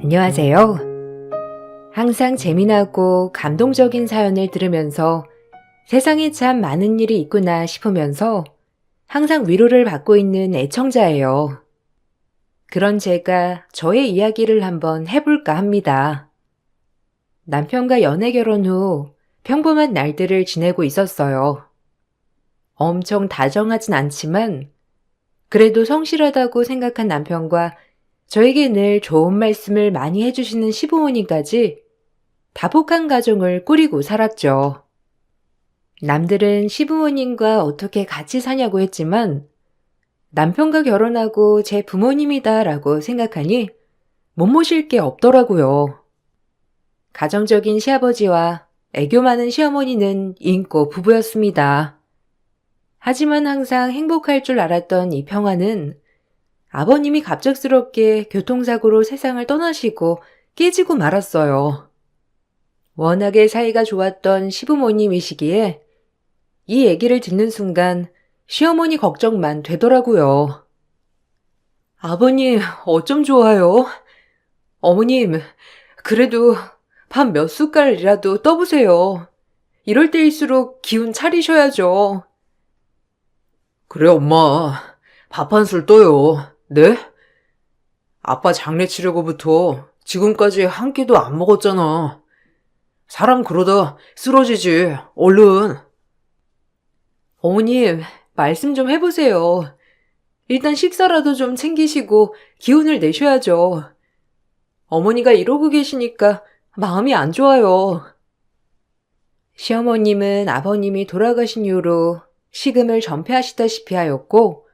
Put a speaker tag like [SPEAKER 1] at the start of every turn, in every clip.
[SPEAKER 1] 안녕하세요. 항상 재미나고 감동적인 사연을 들으면서 세상에 참 많은 일이 있구나 싶으면서 항상 위로를 받고 있는 애청자예요. 그런 제가 저의 이야기를 한번 해볼까 합니다. 남편과 연애 결혼 후 평범한 날들을 지내고 있었어요. 엄청 다정하진 않지만 그래도 성실하다고 생각한 남편과 저에게 늘 좋은 말씀을 많이 해주시는 시부모님까지 다복한 가정을 꾸리고 살았죠. 남들은 시부모님과 어떻게 같이 사냐고 했지만 남편과 결혼하고 제 부모님이다라고 생각하니 못 모실 게 없더라고요. 가정적인 시아버지와 애교 많은 시어머니는 인고 부부였습니다. 하지만 항상 행복할 줄 알았던 이 평화는 아버님이 갑작스럽게 교통사고로 세상을 떠나시고 깨지고 말았어요. 워낙에 사이가 좋았던 시부모님이시기에 이 얘기를 듣는 순간 시어머니 걱정만 되더라고요. 아버님, 어쩜 좋아요? 어머님, 그래도 밥 몇 숟갈이라도 떠보세요. 이럴 때일수록 기운 차리셔야죠.
[SPEAKER 2] 그래, 엄마. 밥 한 술 떠요. 네? 아빠 장례 치르고부터 지금까지 한 끼도 안 먹었잖아. 사람 그러다 쓰러지지. 얼른.
[SPEAKER 1] 어머님, 말씀 좀 해보세요. 일단 식사라도 좀 챙기시고 기운을 내셔야죠. 어머니가 이러고 계시니까 마음이 안 좋아요. 시어머님은 아버님이 돌아가신 이후로 식음을 전폐하시다시피 하였고,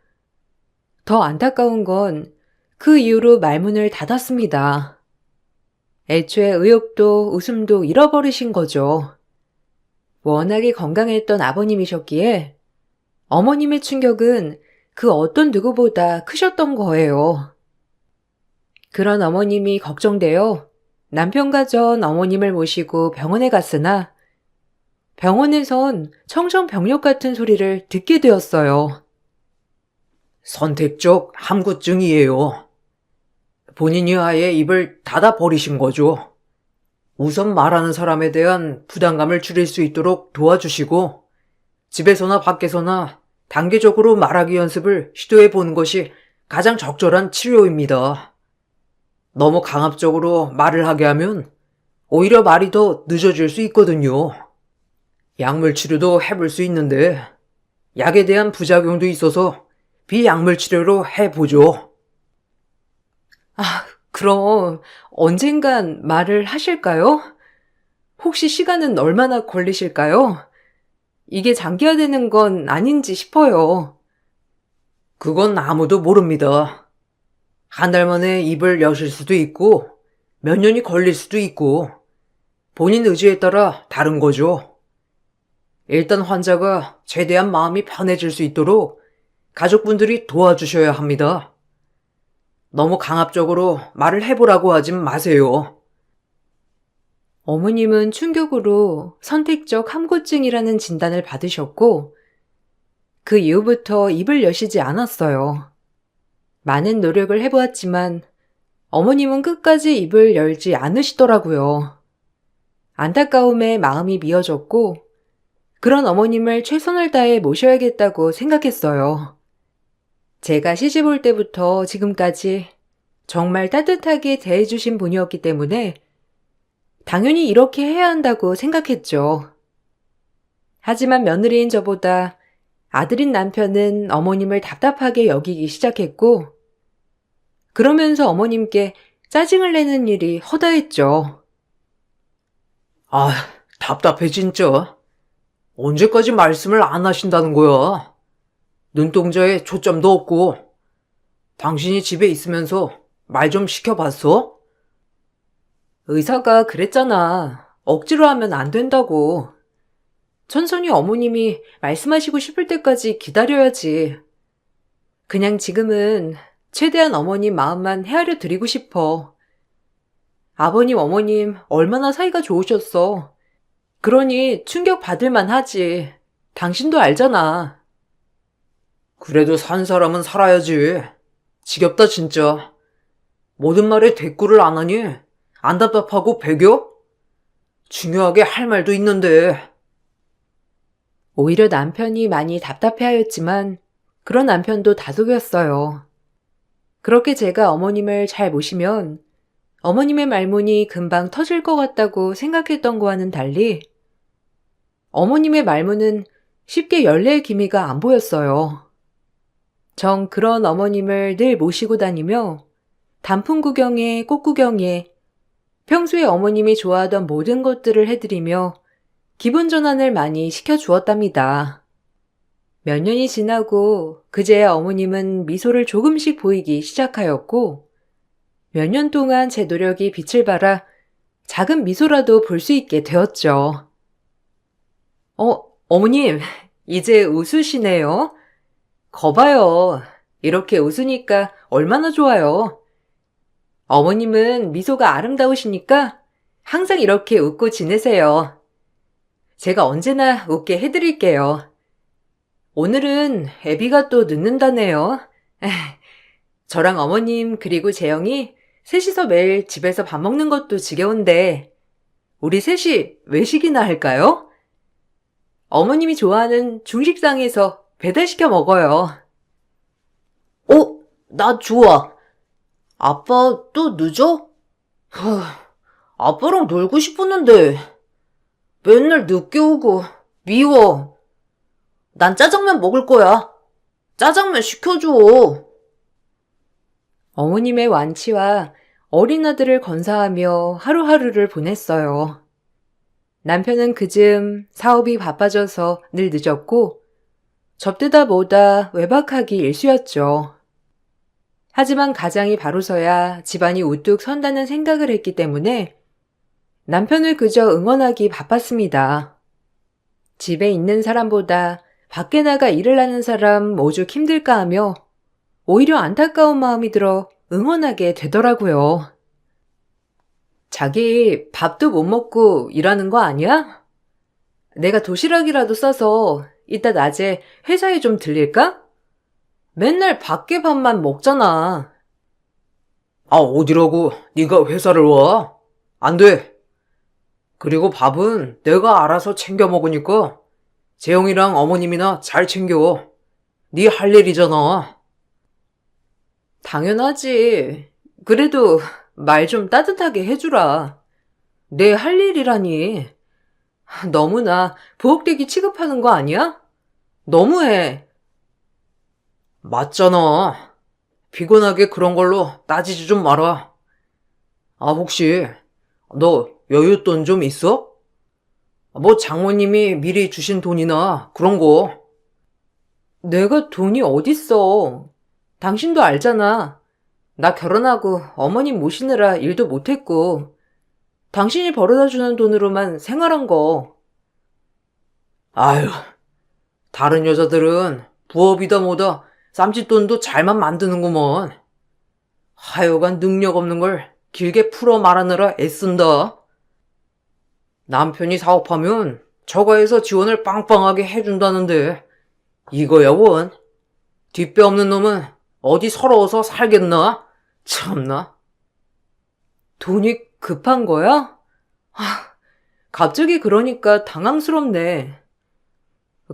[SPEAKER 1] 더 안타까운 건 그 이후로 말문을 닫았습니다. 애초에 의욕도 웃음도 잃어버리신 거죠. 워낙에 건강했던 아버님이셨기에 어머님의 충격은 그 어떤 누구보다 크셨던 거예요. 그런 어머님이 걱정되어 남편과 전 어머님을 모시고 병원에 갔으나 병원에선 청정병력 같은 소리를 듣게 되었어요.
[SPEAKER 2] 선택적 함구증이에요. 본인이 아예 입을 닫아버리신 거죠. 우선 말하는 사람에 대한 부담감을 줄일 수 있도록 도와주시고, 집에서나 밖에서나 단계적으로 말하기 연습을 시도해 보는 것이 가장 적절한 치료입니다. 너무 강압적으로 말을 하게 하면 오히려 말이 더 늦어질 수 있거든요. 약물 치료도 해볼 수 있는데 약에 대한 부작용도 있어서 비약물 치료로 해보죠.
[SPEAKER 1] 그럼 언젠간 말을 하실까요? 혹시 시간은 얼마나 걸리실까요? 이게 장기화되는 건 아닌지 싶어요.
[SPEAKER 2] 그건 아무도 모릅니다. 한 달 만에 입을 여실 수도 있고 몇 년이 걸릴 수도 있고 본인 의지에 따라 다른 거죠. 일단 환자가 최대한 마음이 편해질 수 있도록 가족분들이 도와주셔야 합니다. 너무 강압적으로 말을 해보라고 하진 마세요.
[SPEAKER 1] 어머님은 충격으로 선택적 함구증이라는 진단을 받으셨고, 그 이후부터 입을 여시지 않았어요. 많은 노력을 해보았지만 어머님은 끝까지 입을 열지 않으시더라고요. 안타까움에 마음이 미어졌고, 그런 어머님을 최선을 다해 모셔야겠다고 생각했어요. 제가 시집 올 때부터 지금까지 정말 따뜻하게 대해주신 분이었기 때문에 당연히 이렇게 해야 한다고 생각했죠. 하지만 며느리인 저보다 아들인 남편은 어머님을 답답하게 여기기 시작했고, 그러면서 어머님께 짜증을 내는 일이 허다했죠.
[SPEAKER 2] 아, 답답해 진짜. 언제까지 말씀을 안 하신다는 거야? 눈동자에 초점도 없고 당신이 집에 있으면서 말 좀 시켜봤어?
[SPEAKER 1] 의사가 그랬잖아. 억지로 하면 안 된다고. 천천히 어머님이 말씀하시고 싶을 때까지 기다려야지. 그냥 지금은 최대한 어머님 마음만 헤아려 드리고 싶어. 아버님, 어머님 얼마나 사이가 좋으셨어. 그러니 충격 받을만 하지. 당신도 알잖아.
[SPEAKER 2] 그래도 산 사람은 살아야지. 지겹다 진짜. 모든 말에 대꾸를 안 하니? 안 답답하고 배겨? 중요하게 할 말도 있는데.
[SPEAKER 1] 오히려 남편이 많이 답답해하였지만 그런 남편도 다독였어요. 그렇게 제가 어머님을 잘 모시면 어머님의 말문이 금방 터질 것 같다고 생각했던 거와는 달리 어머님의 말문은 쉽게 열릴 기미가 안 보였어요. 전 그런 어머님을 늘 모시고 다니며 단풍 구경에 꽃 구경에 평소에 어머님이 좋아하던 모든 것들을 해드리며 기분 전환을 많이 시켜주었답니다. 몇 년이 지나고 그제야 어머님은 미소를 조금씩 보이기 시작하였고 몇 년 동안 제 노력이 빛을 발하 작은 미소라도 볼 수 있게 되었죠. 어머님, 이제 웃으시네요. 거봐요. 이렇게 웃으니까 얼마나 좋아요. 어머님은 미소가 아름다우시니까 항상 이렇게 웃고 지내세요. 제가 언제나 웃게 해드릴게요. 오늘은 애비가 또 늦는다네요. 저랑 어머님 그리고 재영이 셋이서 매일 집에서 밥 먹는 것도 지겨운데 우리 셋이 외식이나 할까요? 어머님이 좋아하는 중식당에서 배달시켜 먹어요.
[SPEAKER 2] 나 좋아. 아빠 또 늦어? 아빠랑 놀고 싶었는데 맨날 늦게 오고 미워. 난 짜장면 먹을 거야. 짜장면 시켜줘.
[SPEAKER 1] 어머님의 완치와 어린 아들을 건사하며 하루하루를 보냈어요. 남편은 그즘 사업이 바빠져서 늘 늦었고 접대다 뭐다 외박하기 일쑤였죠. 하지만 가장이 바로서야 집안이 우뚝 선다는 생각을 했기 때문에 남편을 그저 응원하기 바빴습니다. 집에 있는 사람보다 밖에 나가 일을 하는 사람 오죽 힘들까 하며 오히려 안타까운 마음이 들어 응원하게 되더라고요. 자기 밥도 못 먹고 일하는 거 아니야? 내가 도시락이라도 싸서 이따 낮에 회사에 좀 들릴까? 맨날 밖에 밥만 먹잖아.
[SPEAKER 2] 어디라고 네가 회사를 와? 안 돼. 그리고 밥은 내가 알아서 챙겨 먹으니까 재영이랑 어머님이나 잘 챙겨. 네 할 일이잖아.
[SPEAKER 1] 당연하지. 그래도 말 좀 따뜻하게 해주라. 내 할 일이라니. 너무나 부엌대기 취급하는 거 아니야? 너무해.
[SPEAKER 2] 맞잖아. 피곤하게 그런 걸로 따지지 좀 마라. 혹시 너 여윳돈 좀 있어? 뭐 장모님이 미리 주신 돈이나 그런 거.
[SPEAKER 1] 내가 돈이 어딨어. 당신도 알잖아. 나 결혼하고 어머님 모시느라 일도 못했고 당신이 벌어다주는 돈으로만 생활한 거.
[SPEAKER 2] 아유, 다른 여자들은 부업이다 뭐다 쌈짓돈도 잘만 만드는구먼. 하여간 능력 없는 걸 길게 풀어 말하느라 애쓴다. 남편이 사업하면 저가에서 지원을 빵빵하게 해준다는데 이거야 원. 뒷배 없는 놈은 어디 서러워서 살겠나? 참나.
[SPEAKER 1] 돈이 급한 거야? 갑자기 그러니까 당황스럽네.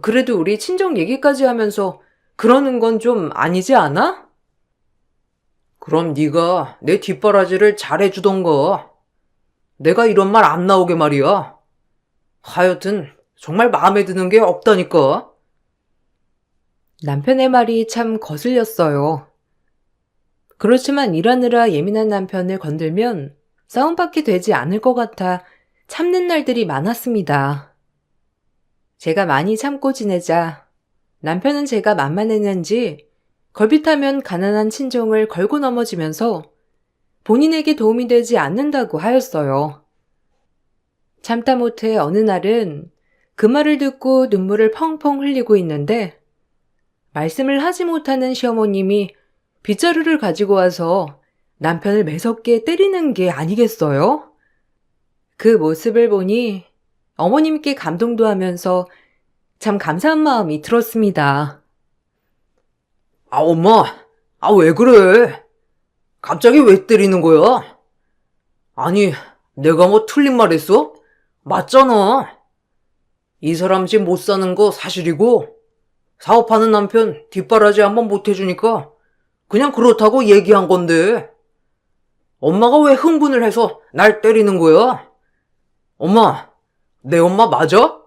[SPEAKER 1] 그래도 우리 친정 얘기까지 하면서 그러는 건 좀 아니지 않아?
[SPEAKER 2] 그럼 네가 내 뒷바라지를 잘해주던가. 내가 이런 말 안 나오게 말이야. 하여튼 정말 마음에 드는 게 없다니까.
[SPEAKER 1] 남편의 말이 참 거슬렸어요. 그렇지만 일하느라 예민한 남편을 건들면 싸움밖에 되지 않을 것 같아 참는 날들이 많았습니다. 제가 많이 참고 지내자 남편은 제가 만만했는지 걸핏하면 가난한 친정을 걸고 넘어지면서 본인에게 도움이 되지 않는다고 하였어요. 참다 못해 어느 날은 그 말을 듣고 눈물을 펑펑 흘리고 있는데 말씀을 하지 못하는 시어머님이 빗자루를 가지고 와서 남편을 매섭게 때리는 게 아니겠어요? 그 모습을 보니 어머님께 감동도 하면서 참 감사한 마음이 들었습니다.
[SPEAKER 2] 엄마. 왜 그래? 갑자기 왜 때리는 거야? 아니, 내가 뭐 틀린 말 했어? 맞잖아. 이 사람 집 못 사는 거 사실이고, 사업하는 남편 뒷바라지 한번 못 해주니까 그냥 그렇다고 얘기한 건데, 엄마가 왜 흥분을 해서 날 때리는 거야? 엄마, 내 엄마 맞아?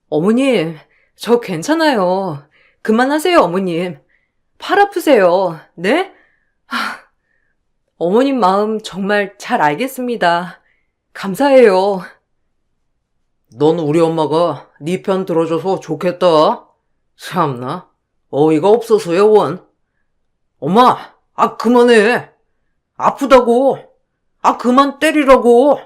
[SPEAKER 1] 어머님, 저 괜찮아요. 그만하세요, 어머님. 팔 아프세요. 네? 어머님 마음 정말 잘 알겠습니다. 감사해요.
[SPEAKER 2] 넌 우리 엄마가 네 편 들어줘서 좋겠다. 참나, 어이가 없어서야 원. 엄마, 그만해. 아프다고. 그만 때리라고.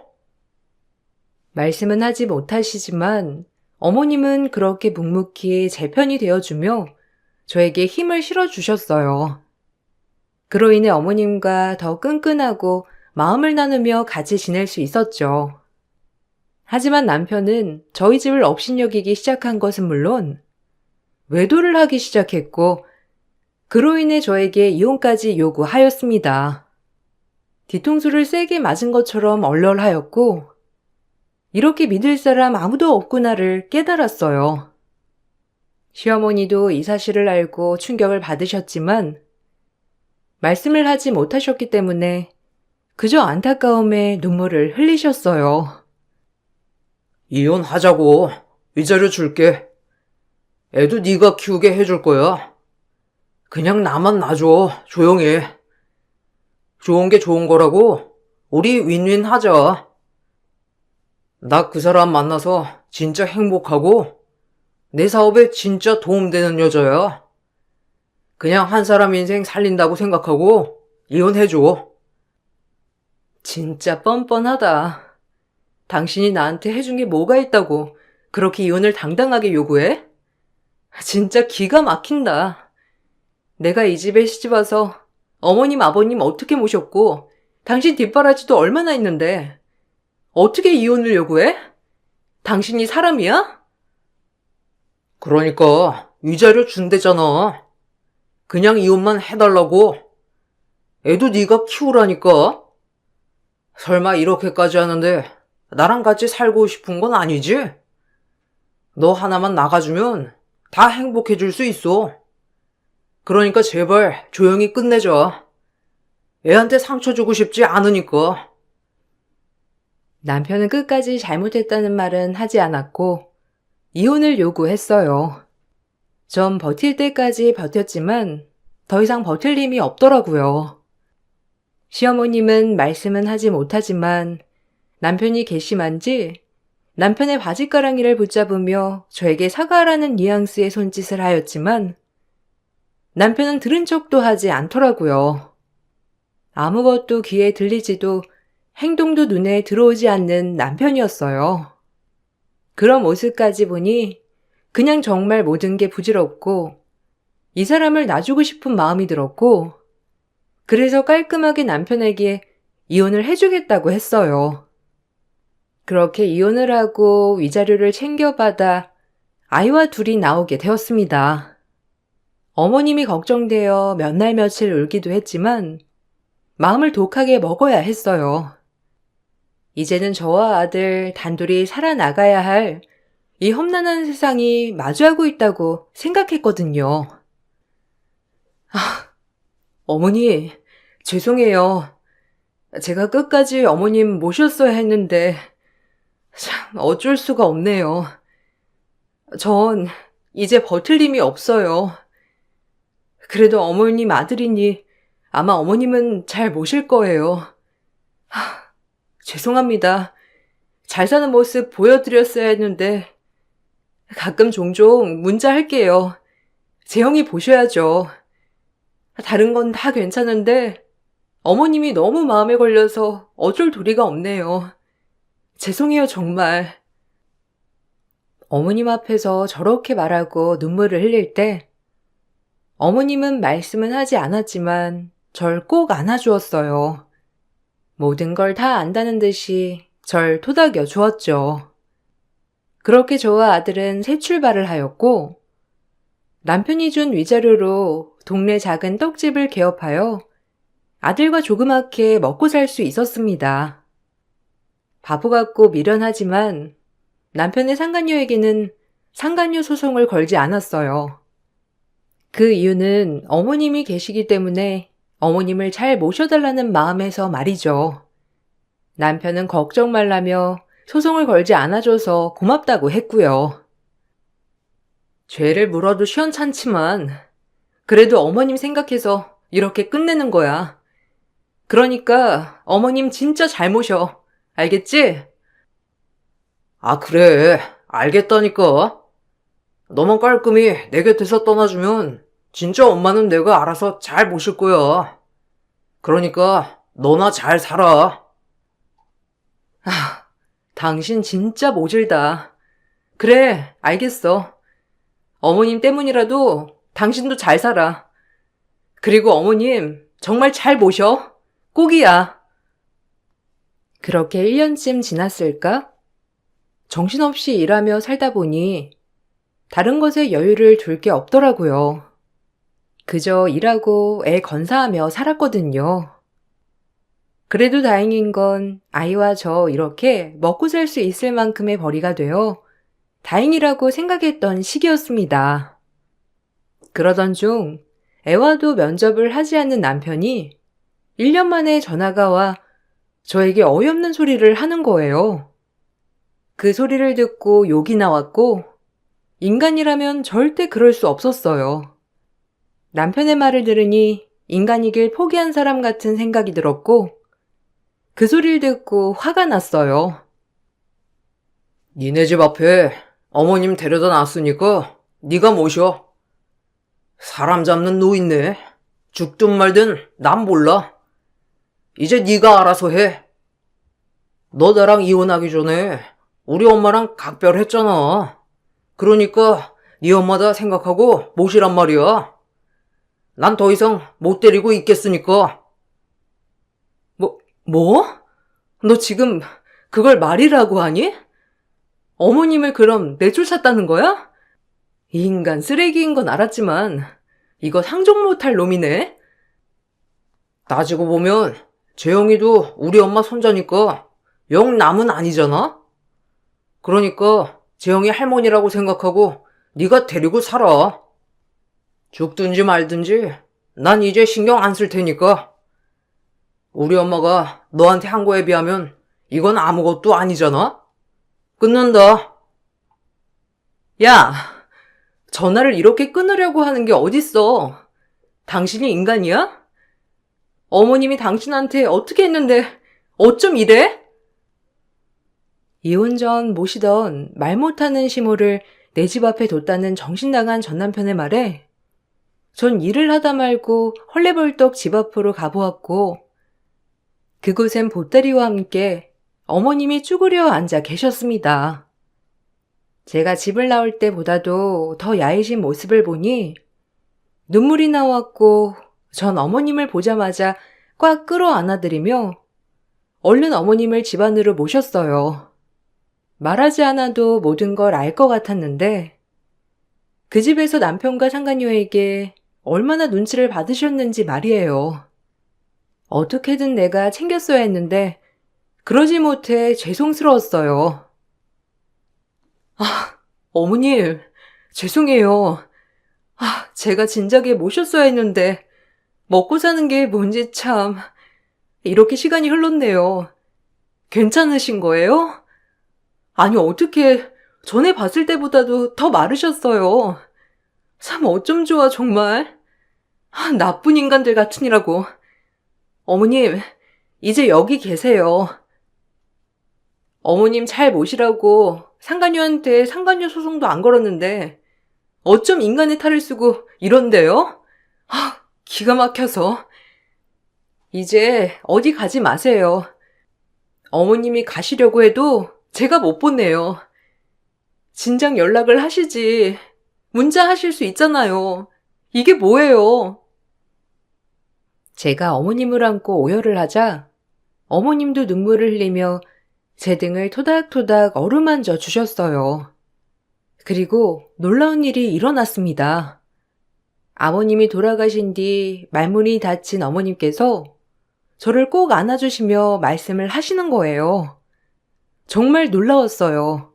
[SPEAKER 1] 말씀은 하지 못하시지만 어머님은 그렇게 묵묵히 제 편이 되어주며 저에게 힘을 실어주셨어요. 그로 인해 어머님과 더 끈끈하고 마음을 나누며 같이 지낼 수 있었죠. 하지만 남편은 저희 집을 업신여기기 시작한 것은 물론 외도를 하기 시작했고 그로 인해 저에게 이혼까지 요구하였습니다. 뒤통수를 세게 맞은 것처럼 얼얼하였고 이렇게 믿을 사람 아무도 없구나를 깨달았어요. 시어머니도 이 사실을 알고 충격을 받으셨지만 말씀을 하지 못하셨기 때문에 그저 안타까움에 눈물을 흘리셨어요.
[SPEAKER 2] 이혼하자고. 위자료 줄게. 애도 네가 키우게 해줄 거야. 그냥 나만 놔줘. 조용히 해. 좋은 게 좋은 거라고. 우리 윈윈 하자. 나 그 사람 만나서 진짜 행복하고 내 사업에 진짜 도움되는 여자야. 그냥 한 사람 인생 살린다고 생각하고 이혼해줘.
[SPEAKER 1] 진짜 뻔뻔하다. 당신이 나한테 해준 게 뭐가 있다고 그렇게 이혼을 당당하게 요구해? 진짜 기가 막힌다. 내가 이 집에 시집와서 어머님, 아버님 어떻게 모셨고 당신 뒷바라지도 얼마나 있는데 어떻게 이혼을 요구해? 당신이 사람이야?
[SPEAKER 2] 그러니까 위자료 준대잖아. 그냥 이혼만 해달라고. 애도 네가 키우라니까. 설마 이렇게까지 하는데 나랑 같이 살고 싶은 건 아니지? 너 하나만 나가주면 다 행복해질 수 있어. 그러니까 제발 조용히 끝내자. 애한테 상처 주고 싶지 않으니까.
[SPEAKER 1] 남편은 끝까지 잘못했다는 말은 하지 않았고 이혼을 요구했어요. 전 버틸 때까지 버텼지만 더 이상 버틸 힘이 없더라고요. 시어머님은 말씀은 하지 못하지만 남편이 괘씸한 지 남편의 바짓가랑이를 붙잡으며 저에게 사과하라는 뉘앙스의 손짓을 하였지만 남편은 들은 척도 하지 않더라고요. 아무것도 귀에 들리지도 행동도 눈에 들어오지 않는 남편이었어요. 그런 모습까지 보니 그냥 정말 모든 게 부질없고 이 사람을 놔주고 싶은 마음이 들었고 그래서 깔끔하게 남편에게 이혼을 해주겠다고 했어요. 그렇게 이혼을 하고 위자료를 챙겨받아 아이와 둘이 나오게 되었습니다. 어머님이 걱정되어 몇 날 며칠 울기도 했지만 마음을 독하게 먹어야 했어요. 이제는 저와 아들 단둘이 살아나가야 할 이 험난한 세상이 마주하고 있다고 생각했거든요. 어머니, 죄송해요. 제가 끝까지 어머님 모셨어야 했는데 참 어쩔 수가 없네요. 전 이제 버틸 힘이 없어요. 그래도 어머님 아들이니 아마 어머님은 잘 모실 거예요. 죄송합니다. 잘 사는 모습 보여드렸어야 했는데 가끔 종종 문자할게요. 재영이 보셔야죠. 다른 건 다 괜찮은데 어머님이 너무 마음에 걸려서 어쩔 도리가 없네요. 죄송해요, 정말. 어머님 앞에서 저렇게 말하고 눈물을 흘릴 때 어머님은 말씀은 하지 않았지만 절 꼭 안아주었어요. 모든 걸 다 안다는 듯이 절 토닥여 주었죠. 그렇게 저와 아들은 새 출발을 하였고 남편이 준 위자료로 동네 작은 떡집을 개업하여 아들과 조그맣게 먹고 살 수 있었습니다. 바보 같고 미련하지만 남편의 상간녀에게는 상간녀 소송을 걸지 않았어요. 그 이유는 어머님이 계시기 때문에 어머님을 잘 모셔달라는 마음에서 말이죠. 남편은 걱정 말라며 소송을 걸지 않아줘서 고맙다고 했고요. 죄를 물어도 시원찮지만 그래도 어머님 생각해서 이렇게 끝내는 거야. 그러니까 어머님 진짜 잘 모셔. 알겠지?
[SPEAKER 2] 아, 그래. 알겠다니까. 너만 깔끔히 내 곁에서 떠나주면 진짜 엄마는 내가 알아서 잘 모실 거야. 그러니까 너나 잘 살아.
[SPEAKER 1] 당신 진짜 모질다. 그래, 알겠어. 어머님 때문이라도 당신도 잘 살아. 그리고 어머님 정말 잘 모셔. 꼭이야. 그렇게 1년쯤 지났을까? 정신없이 일하며 살다 보니 다른 것에 여유를 둘 게 없더라고요. 그저 일하고 애 건사하며 살았거든요. 그래도 다행인 건 아이와 저 이렇게 먹고 살 수 있을 만큼의 벌이가 되어 다행이라고 생각했던 시기였습니다. 그러던 중 애와도 면접을 하지 않는 남편이 1년 만에 전화가 와 저에게 어이없는 소리를 하는 거예요. 그 소리를 듣고 욕이 나왔고 인간이라면 절대 그럴 수 없었어요. 남편의 말을 들으니 인간이길 포기한 사람 같은 생각이 들었고 그 소리를 듣고 화가 났어요.
[SPEAKER 2] 니네 집 앞에 어머님 데려다 놨으니까 네가 모셔. 사람 잡는 노인네. 죽든 말든 난 몰라. 이제 네가 알아서 해. 너 나랑 이혼하기 전에 우리 엄마랑 각별했잖아. 그러니까 네 엄마다 생각하고 모시란 말이야. 난 더 이상 못 데리고 있겠으니까.
[SPEAKER 1] 뭐? 너 지금 그걸 말이라고 하니? 어머님을 그럼 내쫓았다는 거야? 이 인간 쓰레기인 건 알았지만 이거 상종 못할 놈이네?
[SPEAKER 2] 따지고 보면 재영이도 우리 엄마 손자니까 영 남은 아니잖아? 그러니까 재영이 할머니라고 생각하고 네가 데리고 살아. 죽든지 말든지 난 이제 신경 안 쓸 테니까. 우리 엄마가 너한테 한 거에 비하면 이건 아무것도 아니잖아? 끊는다.
[SPEAKER 1] 야, 전화를 이렇게 끊으려고 하는 게 어딨어? 당신이 인간이야? 어머님이 당신한테 어떻게 했는데 어쩜 이래? 이혼 전 모시던 말 못하는 시모를 내 집 앞에 뒀다는 정신나간 전 남편의 말에 전 일을 하다 말고 헐레벌떡 집 앞으로 가보았고 그곳엔 보따리와 함께 어머님이 쭈그려 앉아 계셨습니다. 제가 집을 나올 때보다도 더 야해진 모습을 보니 눈물이 나왔고 전 어머님을 보자마자 꽉 끌어안아드리며 얼른 어머님을 집 안으로 모셨어요. 말하지 않아도 모든 걸 알 것 같았는데 그 집에서 남편과 상간녀에게 얼마나 눈치를 받으셨는지 말이에요. 어떻게든 내가 챙겼어야 했는데 그러지 못해 죄송스러웠어요. 어머님, 죄송해요. 제가 진작에 모셨어야 했는데 먹고 사는 게 뭔지 참 이렇게 시간이 흘렀네요. 괜찮으신 거예요? 아니 어떻게 전에 봤을 때보다도 더 마르셨어요. 참 어쩜 좋아 정말. 나쁜 인간들 같으니라고. 어머님, 이제 여기 계세요. 어머님 잘 모시라고 상간녀한테 상간녀 소송도 안 걸었는데 어쩜 인간의 탈을 쓰고 이런데요? 기가 막혀서. 이제 어디 가지 마세요. 어머님이 가시려고 해도 제가 못 보내요. 진작 연락을 하시지. 문자 하실 수 있잖아요. 이게 뭐예요? 제가 어머님을 안고 오열을 하자 어머님도 눈물을 흘리며 제 등을 토닥토닥 어루만져 주셨어요. 그리고 놀라운 일이 일어났습니다. 아버님이 돌아가신 뒤 말문이 닫힌 어머님께서 저를 꼭 안아주시며 말씀을 하시는 거예요. 정말 놀라웠어요.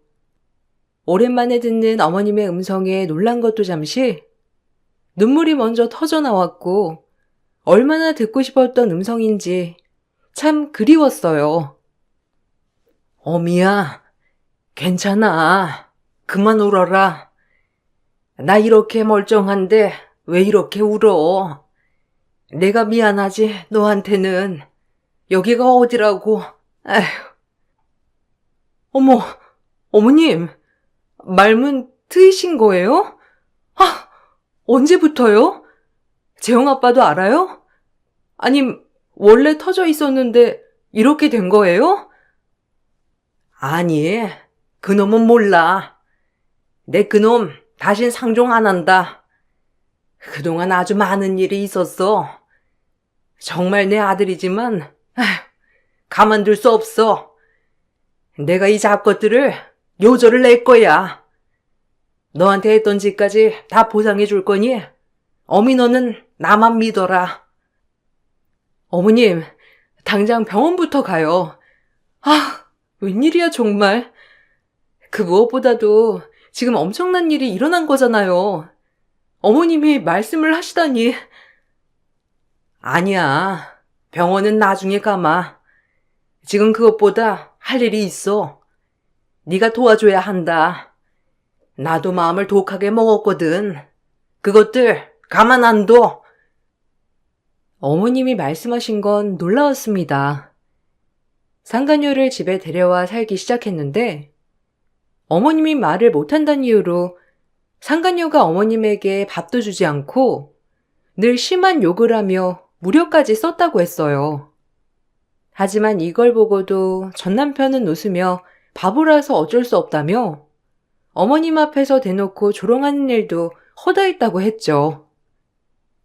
[SPEAKER 1] 오랜만에 듣는 어머님의 음성에 놀란 것도 잠시 눈물이 먼저 터져 나왔고 얼마나 듣고 싶었던 음성인지 참 그리웠어요.
[SPEAKER 2] 어미야, 괜찮아. 그만 울어라. 나 이렇게 멀쩡한데 왜 이렇게 울어? 내가 미안하지, 너한테는. 여기가 어디라고. 에휴.
[SPEAKER 1] 어머, 어머님, 말문 트이신 거예요? 아, 언제부터요? 재영 아빠도 알아요? 아님, 원래 터져 있었는데 이렇게 된 거예요?
[SPEAKER 2] 아니, 그놈은 몰라. 내 그놈 다신 상종 안 한다. 그동안 아주 많은 일이 있었어. 정말 내 아들이지만 아휴, 가만둘 수 없어. 내가 이 잡것들을 요절을 낼 거야. 너한테 했던 짓까지 다 보상해 줄 거니 어미 너는 나만 믿어라.
[SPEAKER 1] 어머님, 당장 병원부터 가요. 아, 웬일이야 정말. 그 무엇보다도 지금 엄청난 일이 일어난 거잖아요. 어머님이 말씀을 하시다니.
[SPEAKER 2] 아니야. 병원은 나중에 가마. 지금 그것보다 할 일이 있어. 네가 도와줘야 한다. 나도 마음을 독하게 먹었거든. 그것들 가만 안 둬.
[SPEAKER 1] 어머님이 말씀하신 건 놀라웠습니다. 상간녀를 집에 데려와 살기 시작했는데 어머님이 말을 못한다는 이유로 상간녀가 어머님에게 밥도 주지 않고 늘 심한 욕을 하며 무료까지 썼다고 했어요. 하지만 이걸 보고도 전 남편은 웃으며 바보라서 어쩔 수 없다며 어머님 앞에서 대놓고 조롱하는 일도 허다했다고 했죠.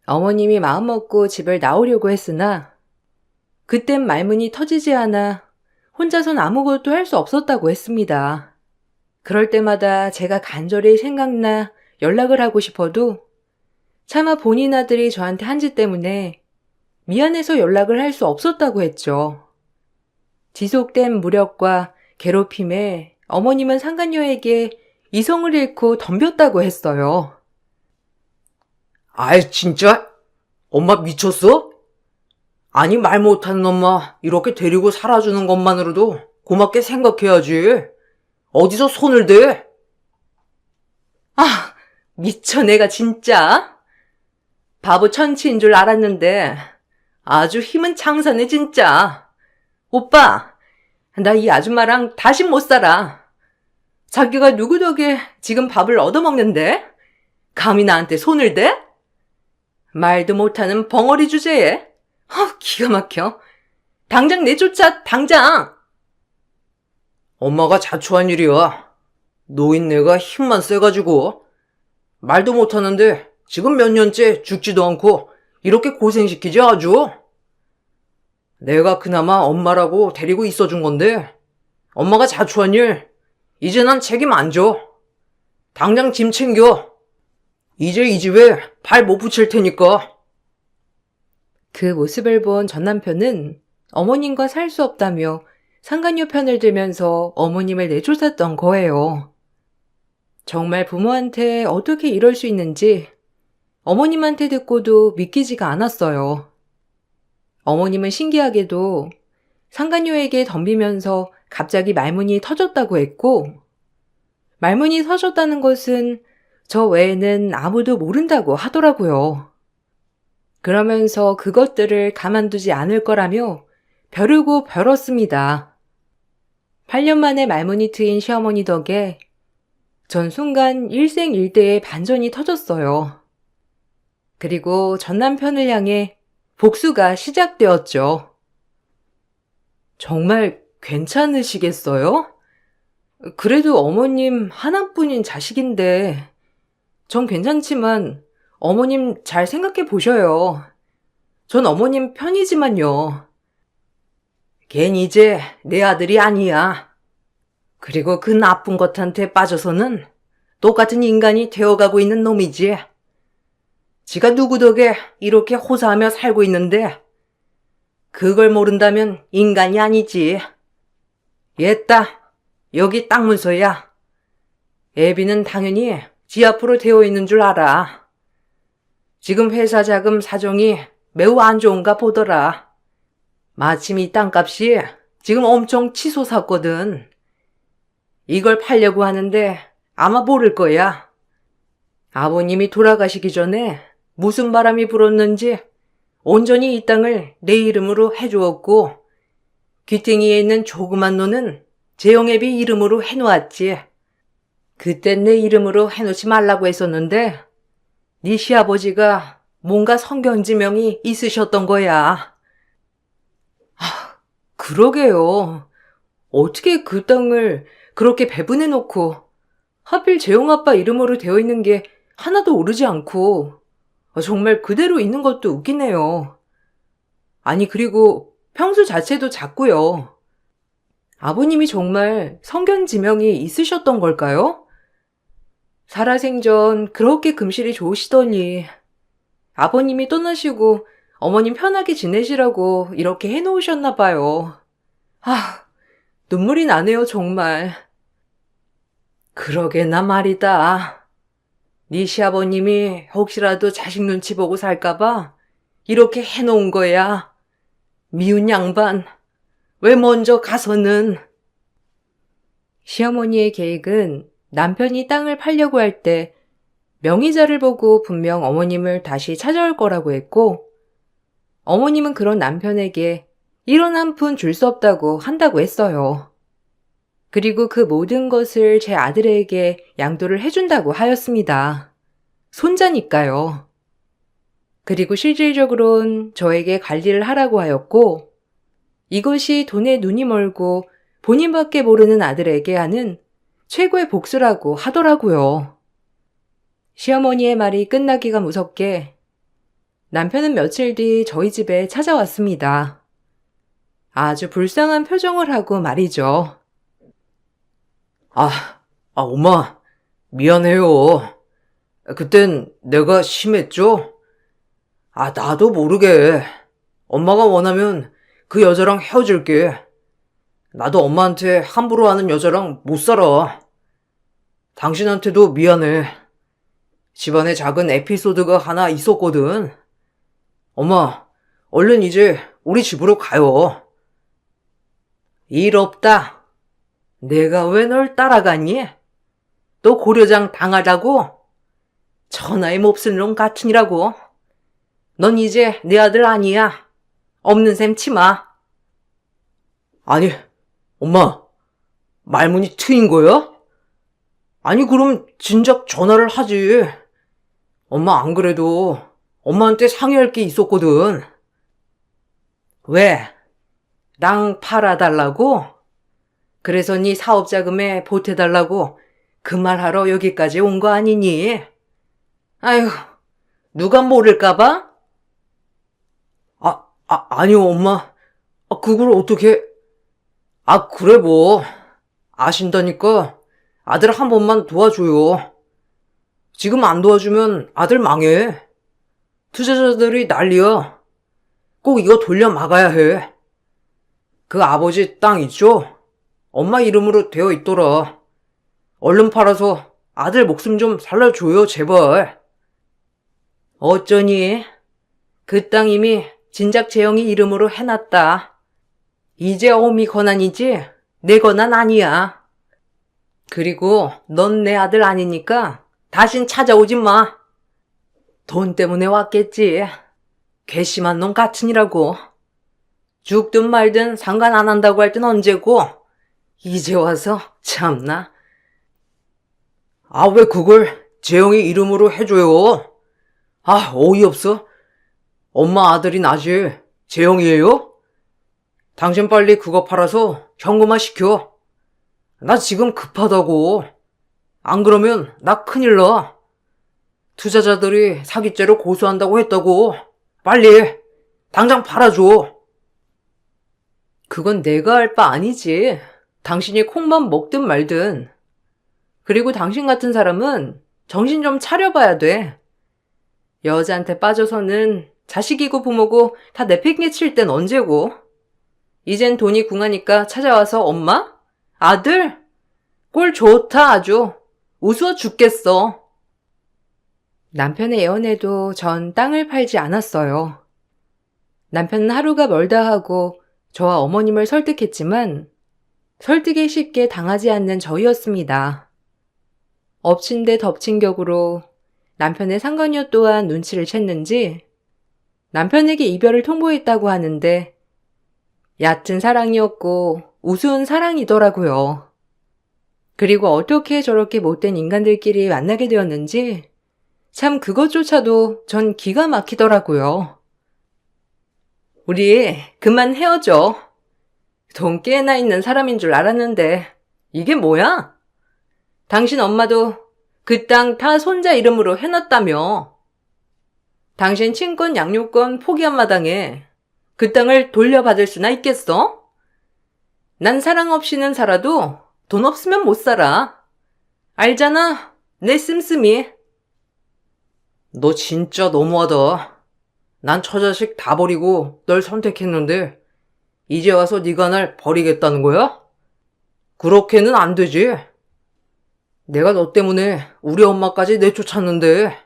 [SPEAKER 1] 어머님이 마음먹고 집을 나오려고 했으나 그땐 말문이 터지지 않아 혼자선 아무것도 할 수 없었다고 했습니다. 그럴 때마다 제가 간절히 생각나 연락을 하고 싶어도 차마 본인 아들이 저한테 한 짓 때문에 미안해서 연락을 할 수 없었다고 했죠. 지속된 무력과 괴롭힘에 어머님은 상간녀에게 이성을 잃고 덤볐다고 했어요.
[SPEAKER 2] 아이, 진짜? 엄마 미쳤어? 아니, 말 못하는 엄마 이렇게 데리고 살아주는 것만으로도 고맙게 생각해야지. 어디서 손을 대?
[SPEAKER 1] 아, 미쳐 내가 진짜. 바보 천치인 줄 알았는데 아주 힘은 장사네 진짜. 오빠, 나 이 아줌마랑 다시 못 살아. 자기가 누구 덕에 지금 밥을 얻어먹는데? 감히 나한테 손을 대? 말도 못하는 벙어리 주제에. 기가 막혀. 당장 내쫓아, 당장!
[SPEAKER 2] 엄마가 자초한 일이야. 노인네가 힘만 세가지고 말도 못하는데 지금 몇 년째 죽지도 않고 이렇게 고생시키지 아주. 내가 그나마 엄마라고 데리고 있어준 건데 엄마가 자초한 일 이제 난 책임 안 져. 당장 짐 챙겨. 이제 이 집에 발 못 붙일 테니까.
[SPEAKER 1] 그 모습을 본 전 남편은 어머님과 살 수 없다며 상간녀 편을 들면서 어머님을 내쫓았던 거예요. 정말 부모한테 어떻게 이럴 수 있는지 어머님한테 듣고도 믿기지가 않았어요. 어머님은 신기하게도 상간녀에게 덤비면서 갑자기 말문이 터졌다고 했고, 말문이 터졌다는 것은 저 외에는 아무도 모른다고 하더라고요. 그러면서 그것들을 가만두지 않을 거라며 벼르고 벼렀습니다. 8년 만에 말문이 트인 시어머니 덕에 전 순간 일생일대의 반전이 터졌어요. 그리고 전 남편을 향해 복수가 시작되었죠. 정말 괜찮으시겠어요? 그래도 어머님 하나뿐인 자식인데 전 괜찮지만 어머님 잘 생각해 보셔요. 전 어머님 편이지만요. 걘 이제 내 아들이 아니야. 그리고 그 나쁜 것한테 빠져서는 똑같은 인간이 되어가고 있는 놈이지.
[SPEAKER 2] 지가 누구 덕에 이렇게 호사하며 살고 있는데 그걸 모른다면 인간이 아니지. 얘따, 여기 땅 문서야. 애비는 당연히 지 앞으로 되어 있는 줄 알아. 지금 회사 자금 사정이 매우 안 좋은가 보더라. 마침 이 땅값이 지금 엄청 치솟았거든. 이걸 팔려고 하는데 아마 모를 거야. 아버님이 돌아가시기 전에 무슨 바람이 불었는지 온전히 이 땅을 내 이름으로 해주었고 귀퉁이에 있는 조그만 노는 재영애비 이름으로 해놓았지. 그땐 내 이름으로 해놓지 말라고 했었는데 네 시아버지가 뭔가 성견지명이 있으셨던 거야. 그러게요. 어떻게 그 땅을 그렇게 배분해놓고 하필 재용아빠 이름으로 되어 있는 게 하나도 오르지 않고 정말 그대로 있는 것도 웃기네요. 아니 그리고 평수 자체도 작고요. 아버님이 정말 성견지명이 있으셨던 걸까요? 살아생전 그렇게 금실이 좋으시더니 아버님이 떠나시고 어머님 편하게 지내시라고 이렇게 해놓으셨나 봐요. 눈물이 나네요 정말. 그러게나 말이다. 네 시아버님이 혹시라도 자식 눈치 보고 살까봐 이렇게 해놓은 거야. 미운 양반. 왜 먼저 가서는.
[SPEAKER 1] 시어머니의 계획은 남편이 땅을 팔려고 할 때 명의자를 보고 분명 어머님을 다시 찾아올 거라고 했고, 어머님은 그런 남편에게 1원 한 푼 줄 수 없다고 한다고 했어요. 그리고 그 모든 것을 제 아들에게 양도를 해준다고 하였습니다. 손자니까요. 그리고 실질적으론 저에게 관리를 하라고 하였고, 이것이 돈에 눈이 멀고 본인밖에 모르는 아들에게 하는 최고의 복수라고 하더라고요. 시어머니의 말이 끝나기가 무섭게 남편은 며칠 뒤 저희 집에 찾아왔습니다. 아주 불쌍한 표정을 하고 말이죠.
[SPEAKER 2] 엄마, 미안해요. 그땐 내가 심했죠? 나도 모르게. 엄마가 원하면 그 여자랑 헤어질게. 나도 엄마한테 함부로 하는 여자랑 못 살아. 당신한테도 미안해. 집안에 작은 에피소드가 하나 있었거든. 엄마, 얼른 이제 우리 집으로 가요. 일 없다. 내가 왜 널 따라가니? 또 고려장 당하자고? 천하의 몹쓸 놈 같으니라고. 넌 이제 내 아들 아니야. 없는 셈 치마. 아니, 엄마, 말문이 트인 거야? 아니, 그럼 진작 전화를 하지. 엄마 안 그래도 엄마한테 상의할 게 있었거든. 왜? 땅 팔아달라고? 그래서 네 사업자금에 보태달라고 그 말하러 여기까지 온 거 아니니? 아휴, 누가 모를까봐? 아니요, 엄마. 그걸 어떻게... 그래 뭐. 아신다니까 아들 한 번만 도와줘요. 지금 안 도와주면 아들 망해. 투자자들이 난리야. 꼭 이거 돌려 막아야 해. 그 아버지 땅 있죠? 엄마 이름으로 되어 있더라. 얼른 팔아서 아들 목숨 좀 살려줘요, 제발. 어쩌니? 그 땅 이미 진작 재영이 이름으로 해놨다. 이제 어미 권한이지 내 권한 아니야. 그리고 넌 내 아들 아니니까 다신 찾아오지 마. 돈 때문에 왔겠지. 괘씸한 놈 같으니라고. 죽든 말든 상관 안 한다고 할 땐 언제고 이제 와서 참나. 왜 그걸 재영이 이름으로 해줘요? 어이없어. 엄마 아들이 나지 재영이에요? 당신 빨리 그거 팔아서 현금화 시켜. 나 지금 급하다고. 안 그러면 나 큰일 나. 투자자들이 사기죄로 고소한다고 했다고. 빨리 당장 팔아줘.
[SPEAKER 1] 그건 내가 할 바 아니지. 당신이 콩만 먹든 말든. 그리고 당신 같은 사람은 정신 좀 차려봐야 돼. 여자한테 빠져서는 자식이고 부모고 다 내팽개칠 땐 언제고? 이젠 돈이 궁하니까 찾아와서 엄마? 아들? 꼴 좋다 아주. 우스워 죽겠어. 남편의 애원에도 전 땅을 팔지 않았어요. 남편은 하루가 멀다 하고 저와 어머님을 설득했지만 설득에 쉽게 당하지 않는 저희였습니다. 엎친 데 덮친 격으로 남편의 상간녀 또한 눈치를 챘는지 남편에게 이별을 통보했다고 하는데 얕은 사랑이었고 우스운 사랑이더라고요. 그리고 어떻게 저렇게 못된 인간들끼리 만나게 되었는지 참 그것조차도 전 기가 막히더라고요. 우리 그만 헤어져. 돈 꽤나 있는 사람인 줄 알았는데 이게 뭐야? 당신 엄마도 그 땅 다 손자 이름으로 해놨다며. 당신 친권 양육권 포기한 마당에 그 땅을 돌려받을 수나 있겠어? 난 사랑 없이는 살아도 돈 없으면 못 살아. 알잖아, 내 씀씀이.
[SPEAKER 2] 너 진짜 너무하다. 난 처자식 다 버리고 널 선택했는데 이제 와서 네가 날 버리겠다는 거야? 그렇게는 안 되지. 내가 너 때문에 우리 엄마까지 내쫓았는데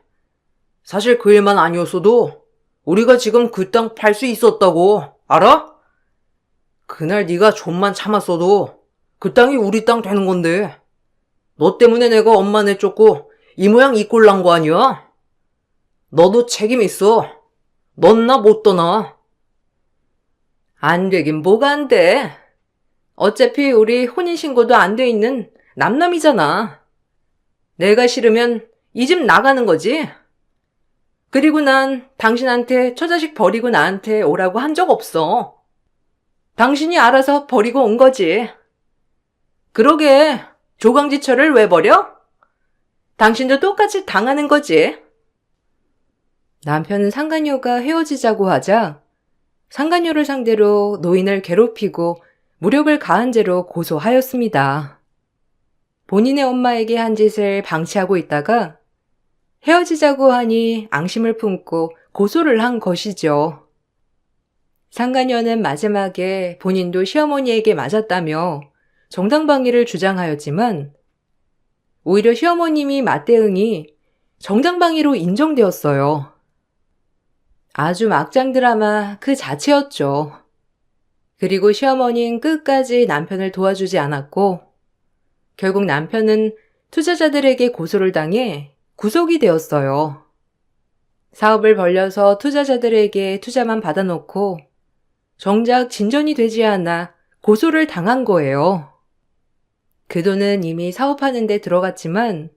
[SPEAKER 2] 사실 그 일만 아니었어도 우리가 지금 그 땅 팔 수 있었다고. 알아? 그날 네가 좀만 참았어도 그 땅이 우리 땅 되는 건데 너 때문에 내가 엄마 내쫓고 이 모양 이 꼴 난 거 아니야? 너도 책임 있어. 넌 나 못 떠나.
[SPEAKER 1] 안 되긴 뭐가 안 돼. 어차피 우리 혼인신고도 안 돼 있는 남남이잖아. 내가 싫으면 이 집 나가는 거지. 그리고 난 당신한테 처자식 버리고 나한테 오라고 한 적 없어. 당신이 알아서 버리고 온 거지. 그러게 조강지철을 왜 버려? 당신도 똑같이 당하는 거지. 남편은 상간녀가 헤어지자고 하자 상간녀를 상대로 노인을 괴롭히고 무력을 가한 죄로 고소하였습니다. 본인의 엄마에게 한 짓을 방치하고 있다가 헤어지자고 하니 앙심을 품고 고소를 한 것이죠. 상간녀는 마지막에 본인도 시어머니에게 맞았다며 정당방위를 주장하였지만 오히려 시어머님이 맞대응이 정당방위로 인정되었어요. 아주 막장 드라마 그 자체였죠. 그리고 시어머니는 끝까지 남편을 도와주지 않았고 결국 남편은 투자자들에게 고소를 당해 구속이 되었어요. 사업을 벌려서 투자자들에게 투자만 받아놓고 정작 진전이 되지 않아 고소를 당한 거예요. 그 돈은 이미 사업하는 데 들어갔지만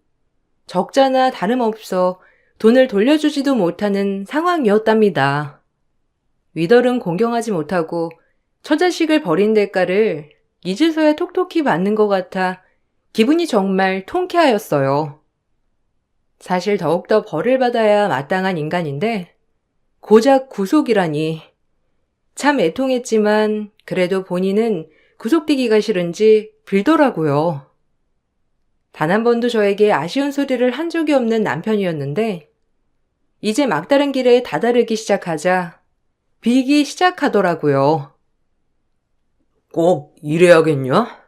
[SPEAKER 1] 적자나 다름없어 돈을 돌려주지도 못하는 상황이었답니다. 위덜은 공경하지 못하고 처자식을 버린 대가를 이제서야 톡톡히 받는 것 같아 기분이 정말 통쾌하였어요. 사실 더욱더 벌을 받아야 마땅한 인간인데 고작 구속이라니. 참 애통했지만 그래도 본인은 구속되기가 싫은지 빌더라고요. 단 한 번도 저에게 아쉬운 소리를 한 적이 없는 남편이었는데 이제 막다른 길에 다다르기 시작하자 비기 시작하더라고요.
[SPEAKER 2] 꼭 이래야겠냐?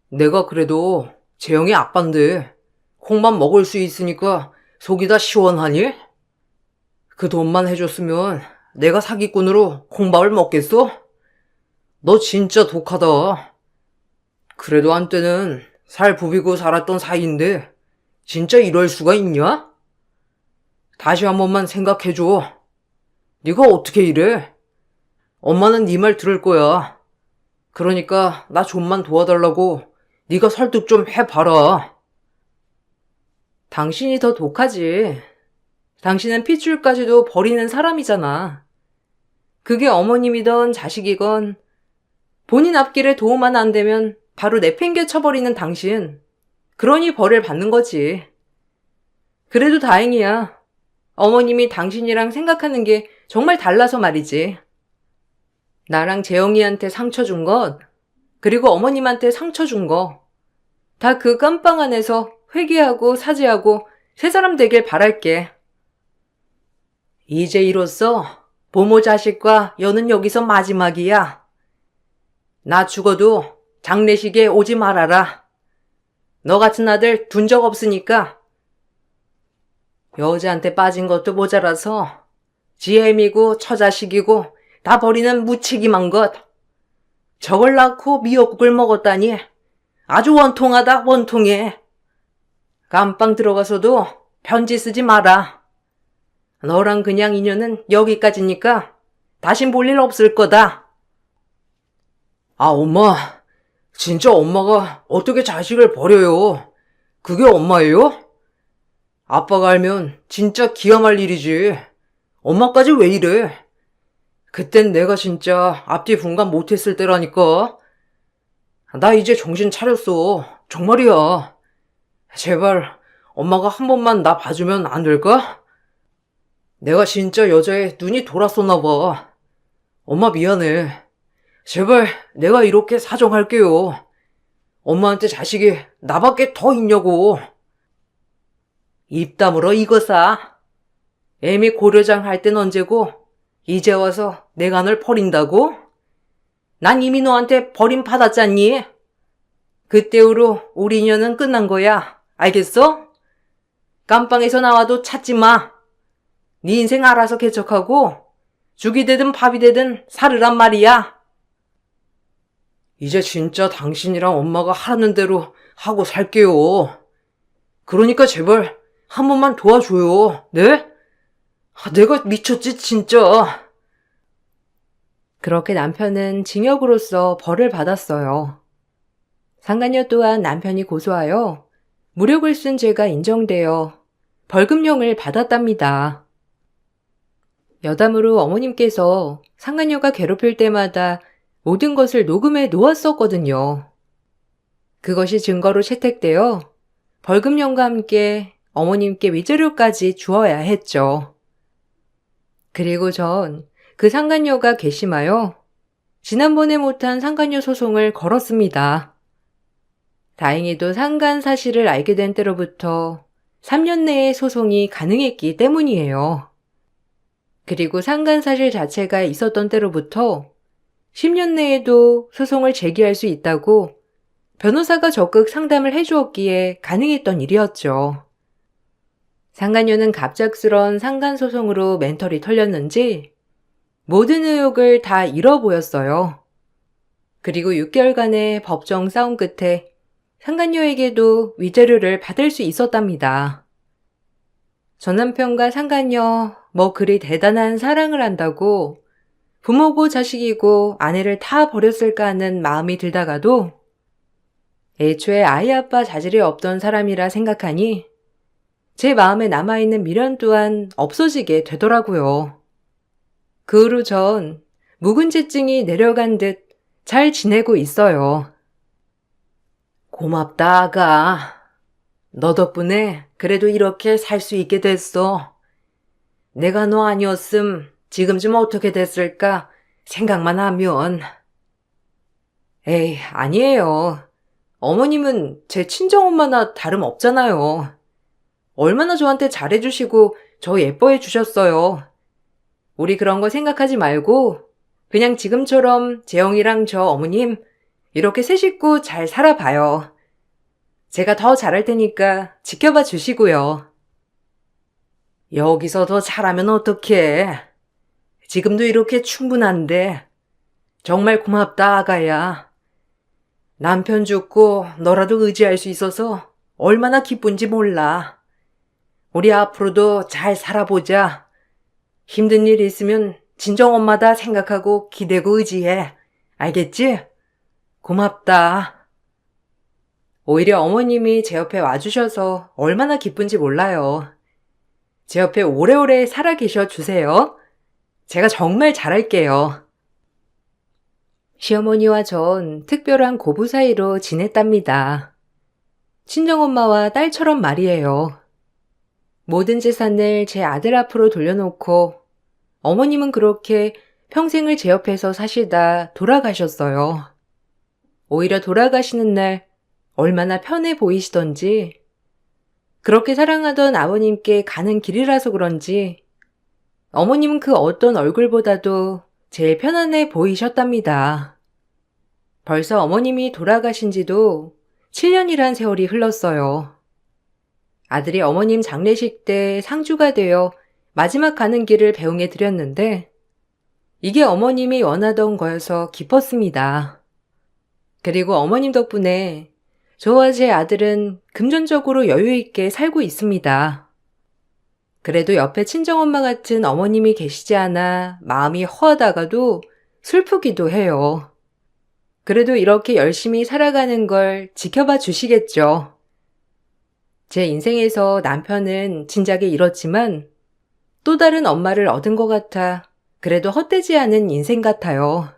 [SPEAKER 2] 내가 그래도 재영이 아빤데 콩만 먹을 수 있으니까 속이 다 시원하니? 그 돈만 해줬으면 내가 사기꾼으로 콩밥을 먹겠어? 너 진짜 독하다. 그래도 한때는 살 부비고 살았던 사이인데 진짜 이럴 수가 있냐? 다시 한 번만 생각해줘. 네가 어떻게 이래? 엄마는 네 말 들을 거야. 그러니까 나 좀만 도와달라고 네가 설득 좀 해봐라.
[SPEAKER 1] 당신이 더 독하지. 당신은 핏줄까지도 버리는 사람이잖아. 그게 어머님이건 자식이건 본인 앞길에 도움 하나 안 되면 바로 내팽개 쳐버리는 당신. 그러니 벌을 받는 거지. 그래도 다행이야. 어머님이 당신이랑 생각하는 게 정말 달라서 말이지. 나랑 재영이한테 상처 준 것, 그리고 어머님한테 상처 준 거, 다 그 깜빵 안에서 회개하고 사죄하고 새 사람 되길 바랄게.
[SPEAKER 2] 이제 이로써 부모 자식과 여는 여기서 마지막이야. 나 죽어도 장례식에 오지 말아라. 너 같은 아들 둔 적 없으니까. 여자한테 빠진 것도 모자라서 지혜미고 처자식이고 다 버리는 무책임한 것. 저걸 낳고 미역국을 먹었다니 아주 원통하다 원통해. 감방 들어가서도 편지 쓰지 마라. 너랑 그냥 인연은 여기까지니까 다신 볼 일 없을 거다. 아, 엄마. 진짜 엄마가 어떻게 자식을 버려요? 그게 엄마예요? 아빠가 알면 진짜 기함할 일이지. 엄마까지 왜 이래? 그땐 내가 진짜 앞뒤 분간 못했을 때라니까. 나 이제 정신 차렸어. 정말이야. 제발 엄마가 한 번만 나 봐주면 안 될까? 내가 진짜 여자에 눈이 돌았었나 봐. 엄마 미안해. 제발 내가 이렇게 사정할게요. 엄마한테 자식이 나밖에 더 있냐고. 입 다물어 이거사. 애미 고려장 할 땐 언제고 이제 와서 내가 널 버린다고? 난 이미 너한테 버림받았잖니? 그때후로 우리 인연은 끝난 거야. 알겠어? 깜빵에서 나와도 찾지 마. 네 인생 알아서 개척하고 죽이 되든 밥이 되든 살으란 말이야. 이제 진짜 당신이랑 엄마가 하라는 대로 하고 살게요. 그러니까 제발 한 번만 도와줘요. 네? 내가 미쳤지 진짜.
[SPEAKER 1] 그렇게 남편은 징역으로서 벌을 받았어요. 상간녀 또한 남편이 고소하여 무력을 쓴 죄가 인정되어 벌금형을 받았답니다. 여담으로 어머님께서 상간녀가 괴롭힐 때마다 모든 것을 녹음해 놓았었거든요. 그것이 증거로 채택되어 벌금형과 함께 어머님께 위자료까지 주어야 했죠. 그리고 전 그 상간녀가 괘씸하여 지난번에 못한 상간녀 소송을 걸었습니다. 다행히도 상간 사실을 알게 된 때로부터 3년 내에 소송이 가능했기 때문이에요. 그리고 상간 사실 자체가 있었던 때로부터 10년 내에도 소송을 제기할 수 있다고 변호사가 적극 상담을 해주었기에 가능했던 일이었죠. 상간녀는 갑작스런 상간소송으로 멘털이 털렸는지 모든 의욕을 다 잃어보였어요. 그리고 6개월간의 법정 싸움 끝에 상간녀에게도 위자료를 받을 수 있었답니다. 전 남편과 상간녀 그리 대단한 사랑을 한다고 부모고 자식이고 아내를 다 버렸을까 하는 마음이 들다가도 애초에 아이 아빠 자질이 없던 사람이라 생각하니 제 마음에 남아있는 미련 또한 없어지게 되더라고요. 그 후로 전 묵은지증이 내려간 듯 잘 지내고 있어요.
[SPEAKER 2] 고맙다, 아가. 너 덕분에 그래도 이렇게 살 수 있게 됐어. 내가 너 아니었음 지금쯤 어떻게 됐을까 생각만 하면.
[SPEAKER 1] 에이, 아니에요. 어머님은 제 친정엄마나 다름없잖아요. 얼마나 저한테 잘해주시고 저 예뻐해 주셨어요. 우리 그런 거 생각하지 말고 그냥 지금처럼 재영이랑 저 어머님 이렇게 세 식구 잘 살아봐요. 제가 더 잘할 테니까 지켜봐 주시고요.
[SPEAKER 2] 여기서 더 잘하면 어떡해. 지금도 이렇게 충분한데. 정말 고맙다, 아가야. 남편 죽고 너라도 의지할 수 있어서 얼마나 기쁜지 몰라. 우리 앞으로도 잘 살아보자. 힘든 일 있으면 친정엄마다 생각하고 기대고 의지해. 알겠지? 고맙다.
[SPEAKER 1] 오히려 어머님이 제 옆에 와주셔서 얼마나 기쁜지 몰라요. 제 옆에 오래오래 살아계셔 주세요. 제가 정말 잘할게요. 시어머니와 전 특별한 고부 사이로 지냈답니다. 친정엄마와 딸처럼 말이에요. 모든 재산을 제 아들 앞으로 돌려놓고 어머님은 그렇게 평생을 제 옆에서 사시다 돌아가셨어요. 오히려 돌아가시는 날 얼마나 편해 보이시던지 그렇게 사랑하던 아버님께 가는 길이라서 그런지 어머님은 그 어떤 얼굴보다도 제일 편안해 보이셨답니다. 벌써 어머님이 돌아가신 지도 7년이란 세월이 흘렀어요. 아들이 어머님 장례식 때 상주가 되어 마지막 가는 길을 배웅해 드렸는데 이게 어머님이 원하던 거여서 기뻤습니다. 그리고 어머님 덕분에 저와 제 아들은 금전적으로 여유 있게 살고 있습니다. 그래도 옆에 친정엄마 같은 어머님이 계시지 않아 마음이 허하다가도 슬프기도 해요. 그래도 이렇게 열심히 살아가는 걸 지켜봐 주시겠죠. 제 인생에서 남편은 진작에 잃었지만 또 다른 엄마를 얻은 것 같아 그래도 헛되지 않은 인생 같아요.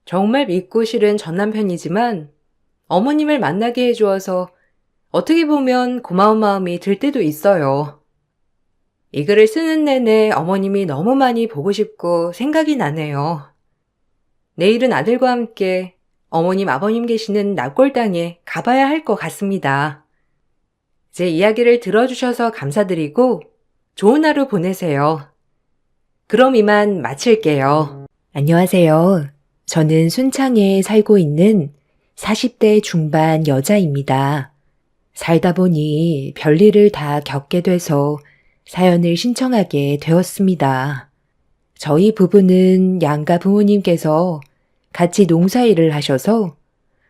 [SPEAKER 1] 정말 믿고 싫은 전 남편이지만 어머님을 만나게 해주어서 어떻게 보면 고마운 마음이 들 때도 있어요. 이 글을 쓰는 내내 어머님이 너무 많이 보고 싶고 생각이 나네요. 내일은 아들과 함께 어머님 아버님 계시는 납골당에 가봐야 할 것 같습니다. 제 이야기를 들어주셔서 감사드리고 좋은 하루 보내세요. 그럼 이만 마칠게요. 안녕하세요. 저는 순창에 살고 있는 40대 중반 여자입니다. 살다 보니 별일을 다 겪게 돼서 사연을 신청하게 되었습니다. 저희 부부는 양가 부모님께서 같이 농사일을 하셔서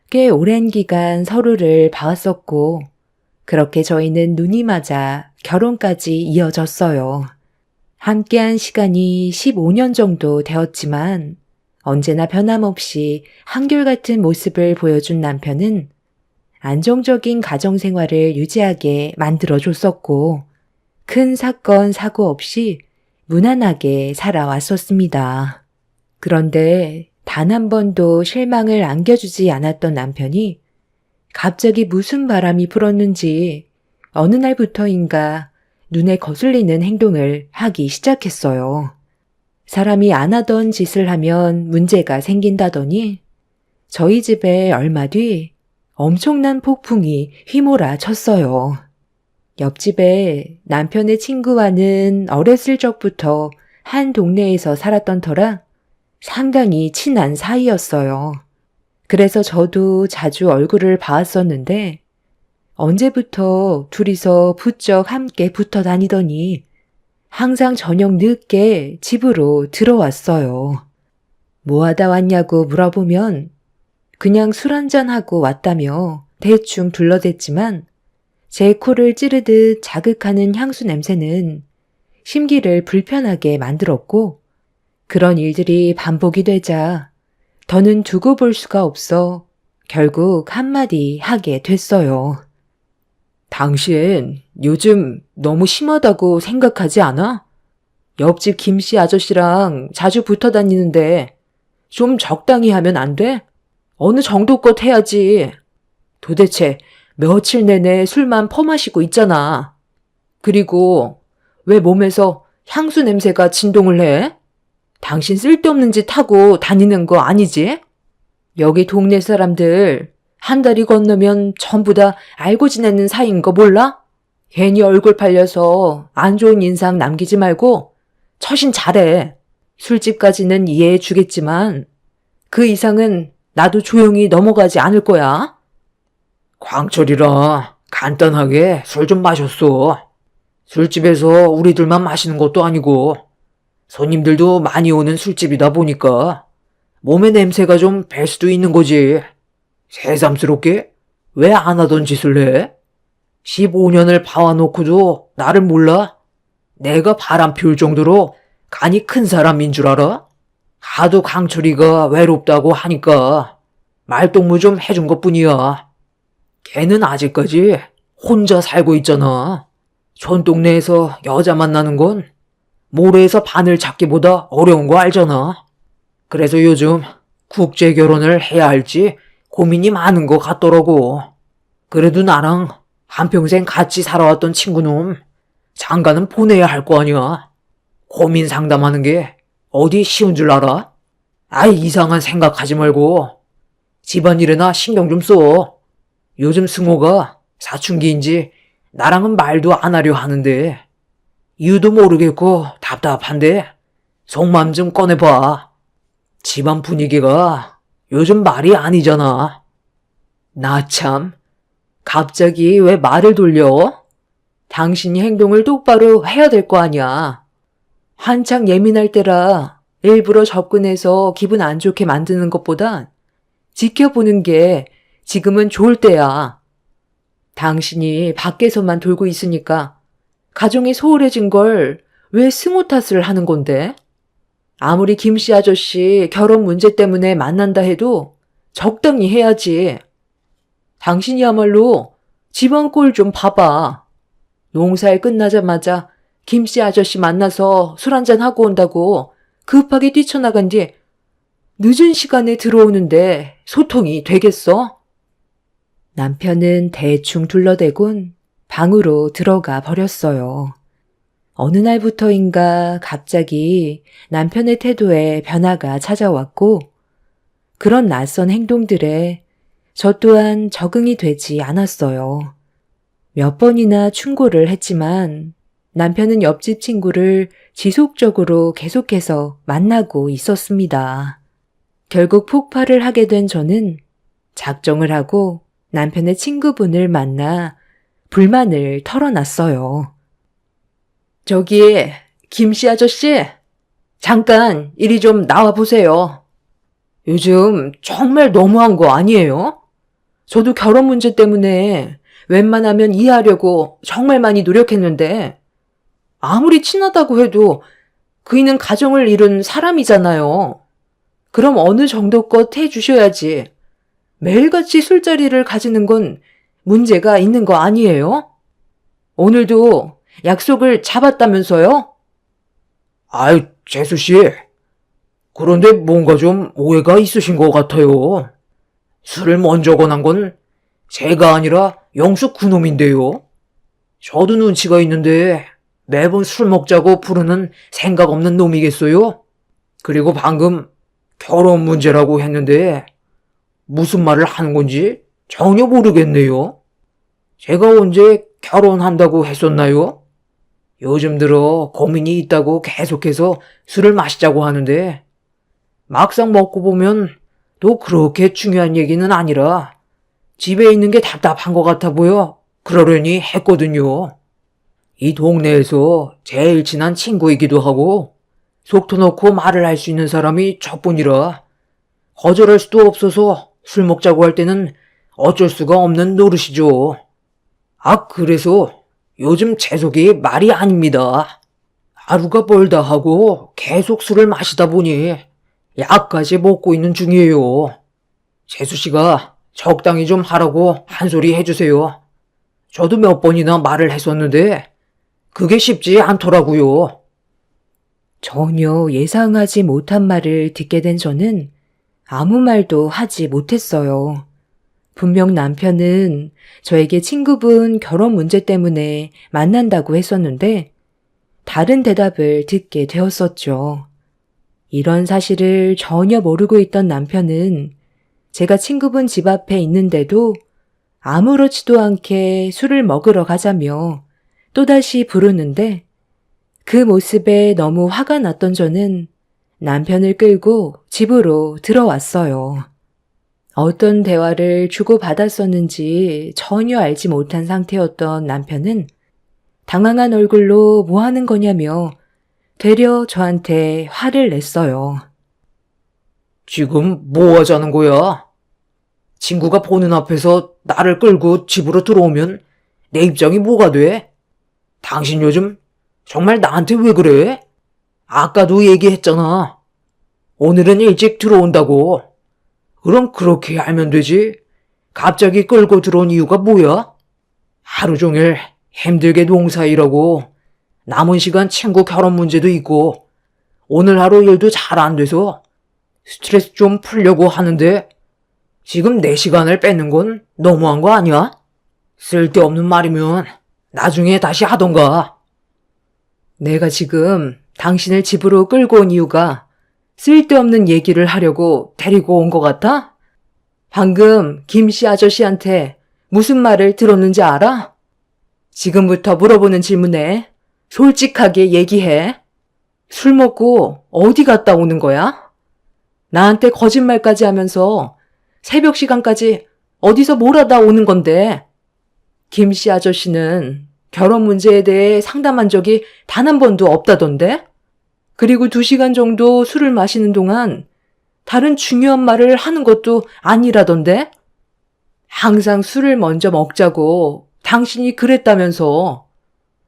[SPEAKER 1] 꽤 오랜 기간 서로를 봐왔었고 그렇게 저희는 눈이 맞아 결혼까지 이어졌어요. 함께한 시간이 15년 정도 되었지만 언제나 변함없이 한결같은 모습을 보여준 남편은 안정적인 가정생활을 유지하게 만들어줬었고 큰 사건, 사고 없이 무난하게 살아왔었습니다. 그런데 단 한 번도 실망을 안겨주지 않았던 남편이 갑자기 무슨 바람이 불었는지 어느 날부터인가 눈에 거슬리는 행동을 하기 시작했어요. 사람이 안 하던 짓을 하면 문제가 생긴다더니 저희 집에 얼마 뒤 엄청난 폭풍이 휘몰아쳤어요. 옆집에 남편의 친구와는 어렸을 적부터 한 동네에서 살았던 터라 상당히 친한 사이였어요. 그래서 저도 자주 얼굴을 봐왔었는데 언제부터 둘이서 부쩍 함께 붙어 다니더니 항상 저녁 늦게 집으로 들어왔어요. 뭐 하다 왔냐고 물어보면 그냥 술 한잔하고 왔다며 대충 둘러댔지만 제 코를 찌르듯 자극하는 향수 냄새는 심기를 불편하게 만들었고 그런 일들이 반복이 되자 더는 두고 볼 수가 없어 결국 한마디 하게 됐어요.
[SPEAKER 2] 당신 요즘 너무 심하다고 생각하지 않아? 옆집 김씨 아저씨랑 자주 붙어 다니는데 좀 적당히 하면 안 돼? 어느 정도껏 해야지. 도대체 며칠 내내 술만 퍼마시고 있잖아. 그리고 왜 몸에서 향수 냄새가 진동을 해? 당신 쓸데없는 짓 하고 다니는 거 아니지? 여기 동네 사람들 한 달이 건너면 전부 다 알고 지내는 사이인 거 몰라? 괜히 얼굴 팔려서 안 좋은 인상 남기지 말고 처신 잘해. 술집까지는 이해해 주겠지만 그 이상은 나도 조용히 넘어가지 않을 거야. 광철이라 간단하게 술 좀 마셨어. 술집에서 우리들만 마시는 것도 아니고 손님들도 많이 오는 술집이다 보니까 몸에 냄새가 좀 배 수도 있는 거지. 새삼스럽게 왜 안 하던 짓을 해? 15년을 봐와놓고도 나를 몰라? 내가 바람 피울 정도로 간이 큰 사람인 줄 알아? 하도 강철이가 외롭다고 하니까 말동무 좀 해준 것뿐이야. 걔는 아직까지 혼자 살고 있잖아. 촌동네에서 여자 만나는 건 모래에서 바늘 잡기보다 어려운 거 알잖아. 그래서 요즘 국제 결혼을 해야 할지 고민이 많은 것 같더라고. 그래도 나랑 한평생 같이 살아왔던 친구놈 장가는 보내야 할 거 아니야. 고민 상담하는 게 어디 쉬운 줄 알아? 아이 이상한 생각하지 말고 집안일에나 신경 좀 써. 요즘 승호가 사춘기인지 나랑은 말도 안 하려 하는데 이유도 모르겠고 답답한데 속마음 좀 꺼내봐. 집안 분위기가 요즘 말이 아니잖아.
[SPEAKER 1] 나 참, 갑자기 왜 말을 돌려? 당신이 행동을 똑바로 해야 될 거 아니야. 한창 예민할 때라 일부러 접근해서 기분 안 좋게 만드는 것보단 지켜보는 게 지금은 좋을 때야. 당신이 밖에서만 돌고 있으니까 가정이 소홀해진 걸 왜 스무 탓을 하는 건데? 아무리 김씨 아저씨 결혼 문제 때문에 만난다 해도 적당히 해야지. 당신이야말로 집안 꼴 좀 봐봐. 농사일 끝나자마자 김씨 아저씨 만나서 술 한잔 하고 온다고 급하게 뛰쳐나간 뒤 늦은 시간에 들어오는데 소통이 되겠어? 남편은 대충 둘러대곤 방으로 들어가 버렸어요. 어느 날부터인가 갑자기 남편의 태도에 변화가 찾아왔고 그런 낯선 행동들에 저 또한 적응이 되지 않았어요. 몇 번이나 충고를 했지만 남편은 옆집 친구를 지속적으로 계속해서 만나고 있었습니다. 결국 폭발을 하게 된 저는 작정을 하고 남편의 친구분을 만나 불만을 털어놨어요. 저기, 김씨 아저씨, 잠깐 이리 좀 나와보세요. 요즘 정말 너무한 거 아니에요? 저도 결혼 문제 때문에 웬만하면 이해하려고 정말 많이 노력했는데 아무리 친하다고 해도 그이는 가정을 이룬 사람이잖아요. 그럼 어느 정도껏 해주셔야지. 매일같이 술자리를 가지는 건 문제가 있는 거 아니에요? 오늘도 약속을 잡았다면서요?
[SPEAKER 2] 아유, 재수씨. 그런데 뭔가 좀 오해가 있으신 것 같아요. 술을 먼저 권한 건 제가 아니라 영숙 그놈인데요. 저도 눈치가 있는데 매번 술 먹자고 부르는 생각 없는 놈이겠어요? 그리고 방금 결혼 문제라고 했는데 무슨 말을 하는 건지 전혀 모르겠네요. 제가 언제 결혼한다고 했었나요? 요즘 들어 고민이 있다고 계속해서 술을 마시자고 하는데 막상 먹고 보면 또 그렇게 중요한 얘기는 아니라 집에 있는 게 답답한 것 같아 보여 그러려니 했거든요. 이 동네에서 제일 친한 친구이기도 하고 속 터놓고 말을 할 수 있는 사람이 저뿐이라 거절할 수도 없어서 술 먹자고 할 때는 어쩔 수가 없는 노릇이죠. 아, 그래서 요즘 제 속이 말이 아닙니다. 하루가 멀다 하고 계속 술을 마시다 보니 약까지 먹고 있는 중이에요. 재수씨가 적당히 좀 하라고 한 소리 해주세요. 저도 몇 번이나 말을 했었는데 그게 쉽지 않더라고요.
[SPEAKER 1] 전혀 예상하지 못한 말을 듣게 된 저는 아무 말도 하지 못했어요. 분명 남편은 저에게 친구분 결혼 문제 때문에 만난다고 했었는데 다른 대답을 듣게 되었었죠. 이런 사실을 전혀 모르고 있던 남편은 제가 친구분 집 앞에 있는데도 아무렇지도 않게 술을 먹으러 가자며 또다시 부르는데 그 모습에 너무 화가 났던 저는 남편을 끌고 집으로 들어왔어요. 어떤 대화를 주고받았었는지 전혀 알지 못한 상태였던 남편은 당황한 얼굴로 뭐 하는 거냐며 되려 저한테 화를 냈어요.
[SPEAKER 2] 지금 뭐 하자는 거야? 친구가 보는 앞에서 나를 끌고 집으로 들어오면 내 입장이 뭐가 돼? 당신 요즘 정말 나한테 왜 그래? 아까도 얘기했잖아. 오늘은 일찍 들어온다고. 그럼 그렇게 알면 되지. 갑자기 끌고 들어온 이유가 뭐야? 하루 종일 힘들게 농사일하고 남은 시간 친구 결혼 문제도 있고 오늘 하루 일도 잘 안 돼서 스트레스 좀 풀려고 하는데 지금 내 시간을 뺏는 건 너무한 거 아니야? 쓸데없는 말이면 나중에 다시 하던가.
[SPEAKER 1] 내가 지금 당신을 집으로 끌고 온 이유가 쓸데없는 얘기를 하려고 데리고 온 것 같아? 방금 김씨 아저씨한테 무슨 말을 들었는지 알아? 지금부터 물어보는 질문에 솔직하게 얘기해. 술 먹고 어디 갔다 오는 거야? 나한테 거짓말까지 하면서 새벽 시간까지 어디서 뭘 하다 오는 건데. 김 씨 아저씨는 결혼 문제에 대해 상담한 적이 단 한 번도 없다던데? 그리고 2시간 정도 술을 마시는 동안 다른 중요한 말을 하는 것도 아니라던데? 항상 술을 먼저 먹자고 당신이 그랬다면서.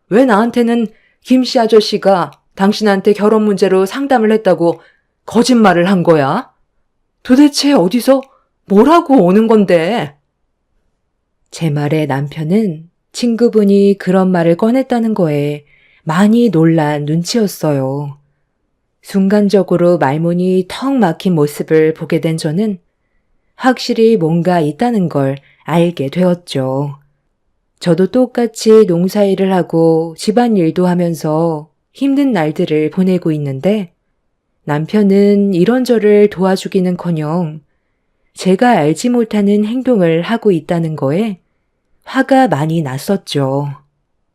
[SPEAKER 1] 왜 나한테는 김 씨 아저씨가 당신한테 결혼 문제로 상담을 했다고 거짓말을 한 거야? 도대체 어디서 뭘 하고 오는 건데? 제 말에 남편은 친구분이 그런 말을 꺼냈다는 거에 많이 놀란 눈치였어요. 순간적으로 말문이 턱 막힌 모습을 보게 된 저는 확실히 뭔가 있다는 걸 알게 되었죠. 저도 똑같이 농사일을 하고 집안일도 하면서 힘든 날들을 보내고 있는데 남편은 이런저를 도와주기는커녕 제가 알지 못하는 행동을 하고 있다는 거에 화가 많이 났었죠.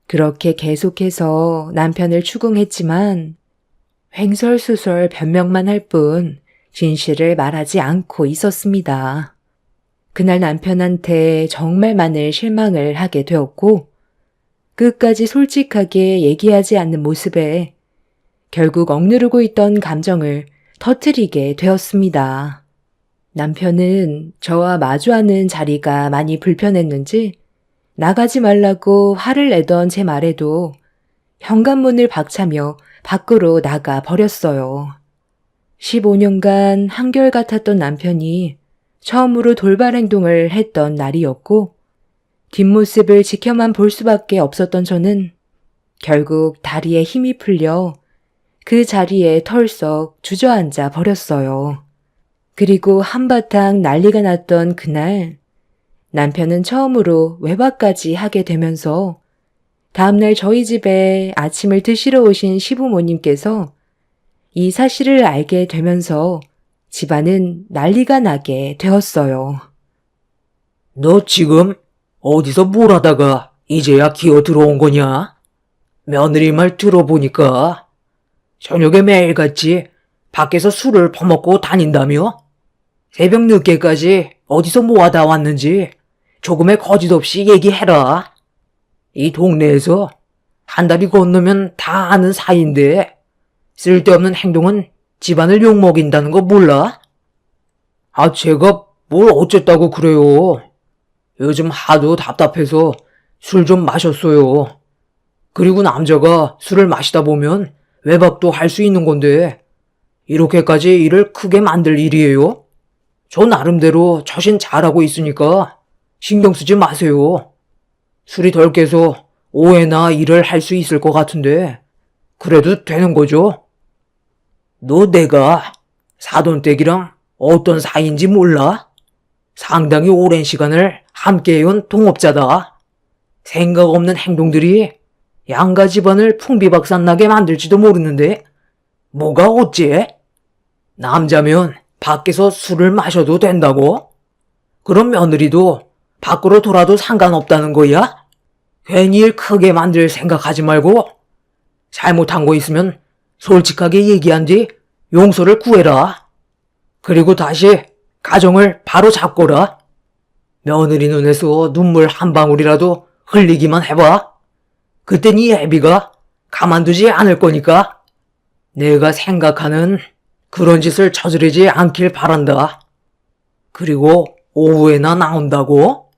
[SPEAKER 1] 그렇게 계속해서 남편을 추궁했지만 횡설수설 변명만 할 뿐 진실을 말하지 않고 있었습니다. 그날 남편한테 정말 많은 실망을 하게 되었고 끝까지 솔직하게 얘기하지 않는 모습에 결국 억누르고 있던 감정을 터뜨리게 되었습니다. 남편은 저와 마주하는 자리가 많이 불편했는지 나가지 말라고 화를 내던 제 말에도 현관문을 박차며 밖으로 나가 버렸어요. 15년간 한결같았던 남편이 처음으로 돌발 행동을 했던 날이었고 뒷모습을 지켜만 볼 수밖에 없었던 저는 결국 다리에 힘이 풀려 그 자리에 털썩 주저앉아 버렸어요. 그리고 한바탕 난리가 났던 그날 남편은 처음으로 외박까지 하게 되면서 다음날 저희 집에 아침을 드시러 오신 시부모님께서 이 사실을 알게 되면서 집안은 난리가 나게 되었어요.
[SPEAKER 2] 너 지금 어디서 뭘 하다가 이제야 기어 들어온 거냐? 며느리 말 들어보니까 저녁에 매일같이 밖에서 술을 퍼먹고 다닌다며? 새벽 늦게까지 어디서 뭐 하다 왔는지 조금의 거짓 없이 얘기해라. 이 동네에서 한 달이 건너면 다 아는 사이인데 쓸데없는 행동은 집안을 욕먹인다는 거 몰라? 아, 제가 뭘 어쨌다고 그래요. 요즘 하도 답답해서 술 좀 마셨어요. 그리고 남자가 술을 마시다 보면 외박도 할 수 있는 건데 이렇게까지 일을 크게 만들 일이에요? 저 나름대로 처신 잘하고 있으니까 신경 쓰지 마세요. 술이 덜 깨서 오해나 일을 할 수 있을 것 같은데 그래도 되는 거죠? 너 내가 사돈댁이랑 어떤 사이인지 몰라? 상당히 오랜 시간을 함께해온 동업자다. 생각 없는 행동들이 양가 집안을 풍비박산나게 만들지도 모르는데 뭐가 어째? 남자면 밖에서 술을 마셔도 된다고? 그럼 며느리도 밖으로 돌아도 상관없다는 거야? 괜히 일 크게 만들 생각하지 말고 잘못한 거 있으면 솔직하게 얘기한 뒤 용서를 구해라. 그리고 다시 가정을 바로 잡거라. 며느리 눈에서 눈물 한 방울이라도 흘리기만 해봐. 그땐 이 애비가 가만두지 않을 거니까 내가 생각하는 그런 짓을 저지르지 않길 바란다. 그리고 오후에나 나온다고?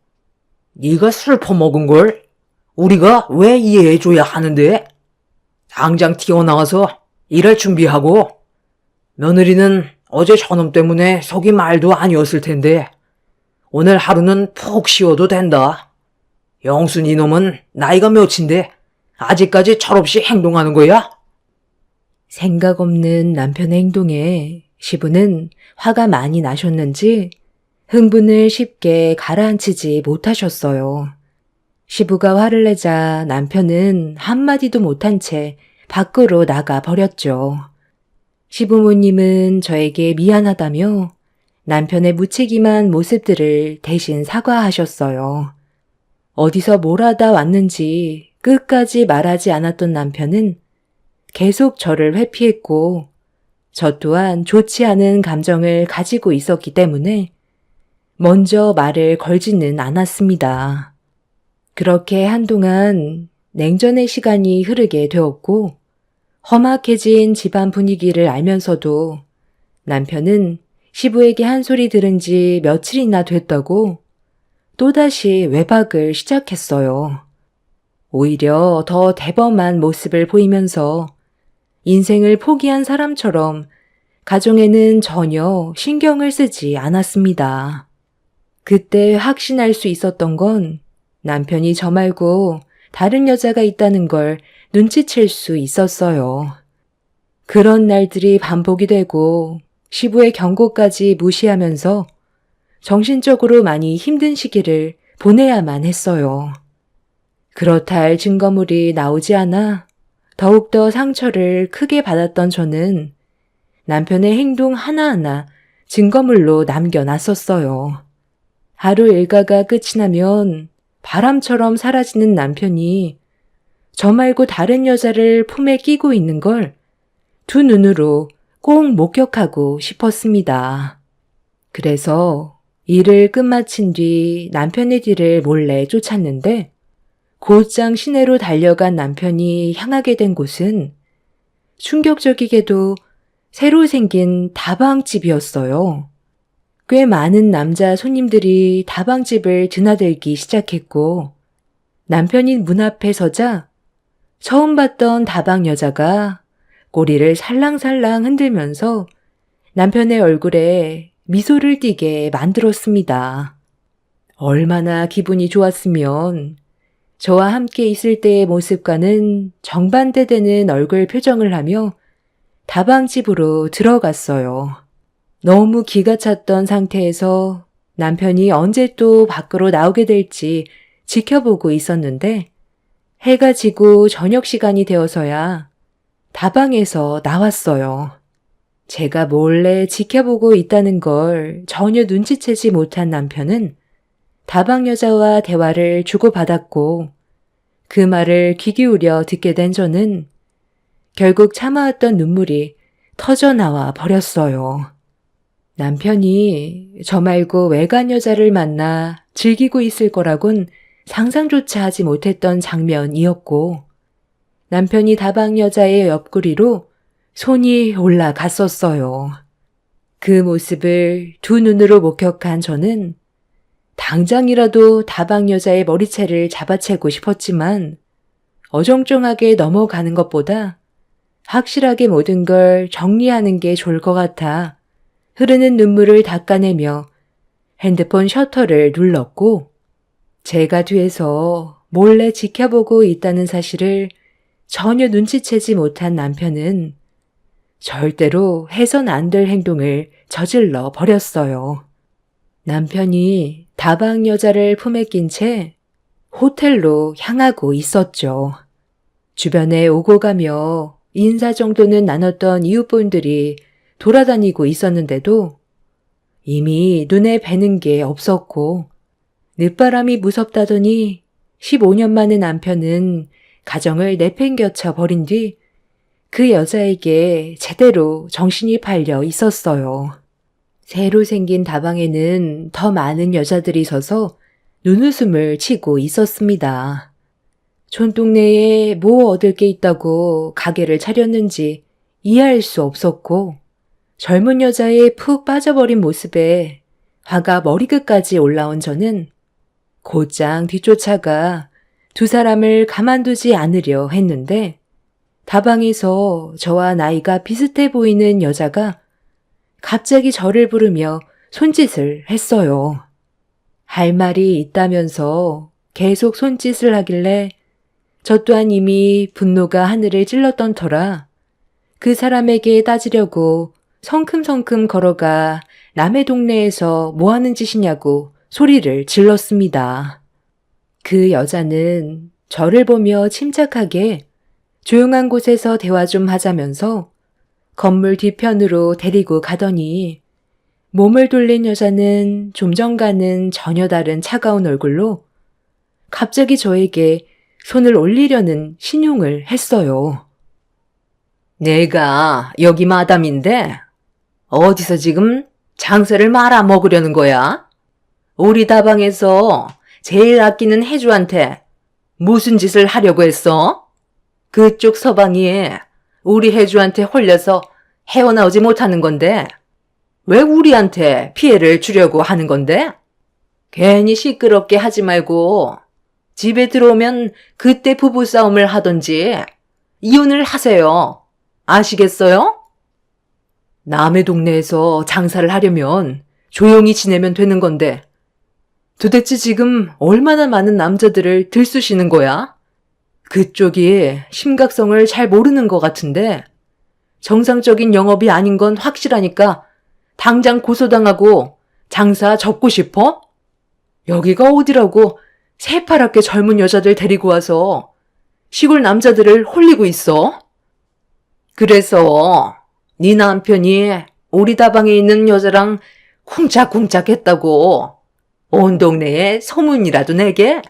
[SPEAKER 2] 네가 술 퍼먹은 걸 우리가 왜 이해해줘야 하는데? 당장 튀어나와서 일할 준비하고 며느리는 어제 저놈 때문에 속이 말도 아니었을 텐데 오늘 하루는 푹 쉬어도 된다. 영순 이놈은 나이가 몇인데 아직까지 철없이 행동하는 거야?
[SPEAKER 1] 생각 없는 남편의 행동에 시부는 화가 많이 나셨는지 흥분을 쉽게 가라앉히지 못하셨어요. 시부가 화를 내자 남편은 한마디도 못한 채 밖으로 나가 버렸죠. 시부모님은 저에게 미안하다며 남편의 무책임한 모습들을 대신 사과하셨어요. 어디서 뭘 하다 왔는지 끝까지 말하지 않았던 남편은 계속 저를 회피했고 저 또한 좋지 않은 감정을 가지고 있었기 때문에 먼저 말을 걸지는 않았습니다. 그렇게 한동안 냉전의 시간이 흐르게 되었고 험악해진 집안 분위기를 알면서도 남편은 시부에게 한 소리 들은 지 며칠이나 됐다고 또다시 외박을 시작했어요. 오히려 더 대범한 모습을 보이면서 인생을 포기한 사람처럼 가정에는 전혀 신경을 쓰지 않았습니다. 그때 확신할 수 있었던 건 남편이 저 말고 다른 여자가 있다는 걸 눈치챌 수 있었어요. 그런 날들이 반복이 되고 시부의 경고까지 무시하면서 정신적으로 많이 힘든 시기를 보내야만 했어요. 그렇다 할 증거물이 나오지 않아 더욱더 상처를 크게 받았던 저는 남편의 행동 하나하나 증거물로 남겨놨었어요. 하루 일과가 끝이 나면 바람처럼 사라지는 남편이 저 말고 다른 여자를 품에 끼고 있는 걸 두 눈으로 꼭 목격하고 싶었습니다. 그래서 일을 끝마친 뒤 남편의 뒤를 몰래 쫓았는데 곧장 시내로 달려간 남편이 향하게 된 곳은 충격적이게도 새로 생긴 다방집이었어요. 꽤 많은 남자 손님들이 다방집을 드나들기 시작했고 남편이 문 앞에 서자 처음 봤던 다방 여자가 꼬리를 살랑살랑 흔들면서 남편의 얼굴에 미소를 띠게 만들었습니다. 얼마나 기분이 좋았으면 저와 함께 있을 때의 모습과는 정반대되는 얼굴 표정을 하며 다방집으로 들어갔어요. 너무 기가 찼던 상태에서 남편이 언제 또 밖으로 나오게 될지 지켜보고 있었는데 해가 지고 저녁 시간이 되어서야 다방에서 나왔어요. 제가 몰래 지켜보고 있다는 걸 전혀 눈치채지 못한 남편은 다방 여자와 대화를 주고받았고 그 말을 귀 기울여 듣게 된 저는 결국 참아왔던 눈물이 터져나와 버렸어요. 남편이 저 말고 외간 여자를 만나 즐기고 있을 거라곤 상상조차 하지 못했던 장면이었고 남편이 다방 여자의 옆구리로 손이 올라갔었어요. 그 모습을 두 눈으로 목격한 저는 당장이라도 다방 여자의 머리채를 잡아채고 싶었지만 어정쩡하게 넘어가는 것보다 확실하게 모든 걸 정리하는 게 좋을 것 같아 흐르는 눈물을 닦아내며 핸드폰 셔터를 눌렀고 제가 뒤에서 몰래 지켜보고 있다는 사실을 전혀 눈치채지 못한 남편은 절대로 해선 안 될 행동을 저질러 버렸어요. 남편이 다방 여자를 품에 낀 채 호텔로 향하고 있었죠. 주변에 오고 가며 인사 정도는 나눴던 이웃분들이 돌아다니고 있었는데도 이미 눈에 뵈는 게 없었고 늦바람이 무섭다더니 15년 만에 남편은 가정을 내팽겨쳐 버린 뒤 그 여자에게 제대로 정신이 팔려 있었어요. 새로 생긴 다방에는 더 많은 여자들이 서서 눈웃음을 치고 있었습니다. 촌동네에 뭐 얻을 게 있다고 가게를 차렸는지 이해할 수 없었고 젊은 여자의 푹 빠져버린 모습에 화가 머리끝까지 올라온 저는 곧장 뒤쫓아가 두 사람을 가만두지 않으려 했는데 다방에서 저와 나이가 비슷해 보이는 여자가 갑자기 저를 부르며 손짓을 했어요. 할 말이 있다면서 계속 손짓을 하길래 저 또한 이미 분노가 하늘을 찔렀던 터라 그 사람에게 따지려고 성큼성큼 걸어가 남의 동네에서 뭐 하는 짓이냐고 소리를 질렀습니다. 그 여자는 저를 보며 침착하게 조용한 곳에서 대화 좀 하자면서 건물 뒤편으로 데리고 가더니 몸을 돌린 여자는 좀 전과는 전혀 다른 차가운 얼굴로 갑자기 저에게 손을 올리려는 신용을 했어요.
[SPEAKER 2] 내가 여기 마담인데 어디서 지금 장사를 말아먹으려는 거야? 우리 다방에서 제일 아끼는 해주한테 무슨 짓을 하려고 했어? 그쪽 서방이 우리 해주한테 홀려서 헤어나오지 못하는 건데 왜 우리한테 피해를 주려고 하는 건데? 괜히 시끄럽게 하지 말고 집에 들어오면 그때 부부싸움을 하던지 이혼을 하세요. 아시겠어요? 남의 동네에서 장사를 하려면 조용히 지내면 되는 건데 도대체 지금 얼마나 많은 남자들을 들쑤시는 거야? 그쪽이 심각성을 잘 모르는 것 같은데 정상적인 영업이 아닌 건 확실하니까 당장 고소당하고 장사 접고 싶어? 여기가 어디라고 새파랗게 젊은 여자들 데리고 와서 시골 남자들을 홀리고 있어? 그래서 네 남편이 우리 다방에 있는 여자랑 쿵짝쿵짝 했다고 온 동네에 소문이라도 내게?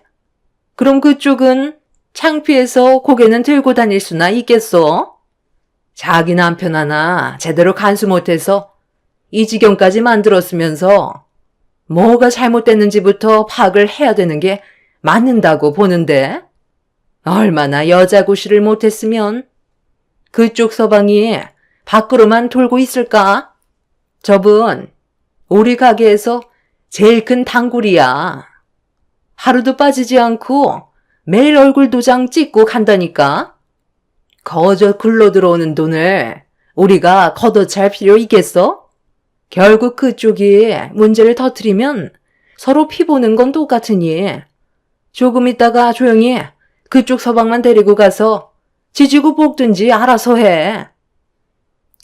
[SPEAKER 2] 그럼 그쪽은 창피해서 고개는 들고 다닐 수나 있겠어? 자기 남편 하나 제대로 간수 못해서 이 지경까지 만들었으면서 뭐가 잘못됐는지부터 파악을 해야 되는 게 맞는다고 보는데 얼마나 여자 구실을 못했으면 그쪽 서방이 밖으로만 돌고 있을까? 저분 우리 가게에서 제일 큰 단골이야. 하루도 빠지지 않고 매일 얼굴 도장 찍고 간다니까. 거저 굴러 들어오는 돈을 우리가 걷어찰 필요 있겠어? 결국 그쪽이 문제를 터뜨리면 서로 피보는 건 똑같으니 조금 있다가 조용히 그쪽 서방만 데리고 가서 지지고 볶든지 알아서 해.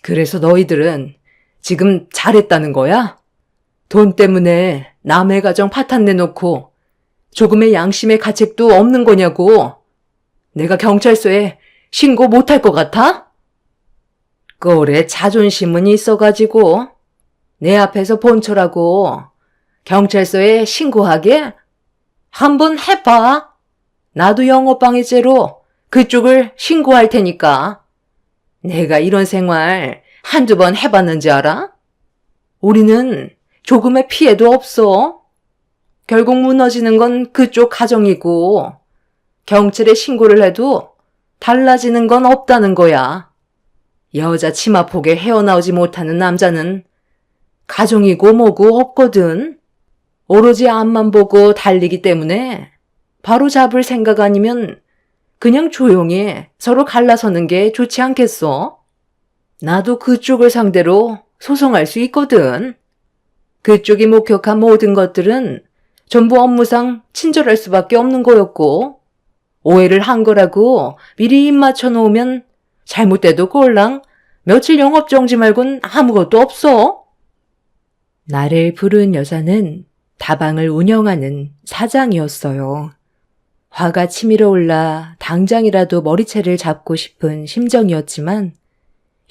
[SPEAKER 2] 그래서 너희들은 지금 잘했다는 거야? 돈 때문에 남의 가정 파탄 내놓고 조금의 양심의 가책도 없는 거냐고. 내가 경찰서에 신고 못할 것 같아? 꼴에 자존심은 있어가지고 내 앞에서 본처라고 경찰서에 신고하게? 한번 해봐. 나도 영업방해죄로 그쪽을 신고할 테니까. 내가 이런 생활 한두 번 해봤는지 알아? 우리는 조금의 피해도 없어. 결국 무너지는 건 그쪽 가정이고 경찰에 신고를 해도 달라지는 건 없다는 거야. 여자 치마폭에 헤어나오지 못하는 남자는 가정이고 뭐고 없거든. 오로지 앞만 보고 달리기 때문에 바로 잡을 생각 아니면 그냥 조용히 서로 갈라서는 게 좋지 않겠어? 나도 그쪽을 상대로 소송할 수 있거든. 그쪽이 목격한 모든 것들은 전부 업무상 친절할 수밖에 없는 거였고 오해를 한 거라고 미리 입 맞춰 놓으면 잘못돼도 꼴랑 며칠 영업정지 말곤 아무것도 없어.
[SPEAKER 1] 나를 부른 여자는 다방을 운영하는 사장이었어요. 화가 치밀어 올라 당장이라도 머리채를 잡고 싶은 심정이었지만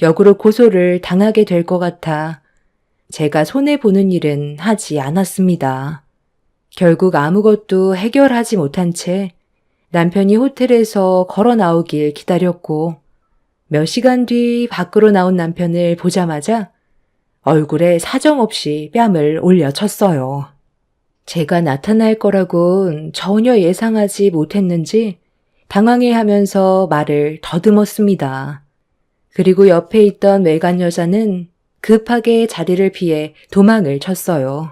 [SPEAKER 1] 역으로 고소를 당하게 될 것 같아 제가 손해보는 일은 하지 않았습니다. 결국 아무것도 해결하지 못한 채 남편이 호텔에서 걸어 나오길 기다렸고 몇 시간 뒤 밖으로 나온 남편을 보자마자 얼굴에 사정없이 뺨을 올려쳤어요. 제가 나타날 거라곤 전혀 예상하지 못했는지 당황해하면서 말을 더듬었습니다. 그리고 옆에 있던 외간 여자는 급하게 자리를 피해 도망을 쳤어요.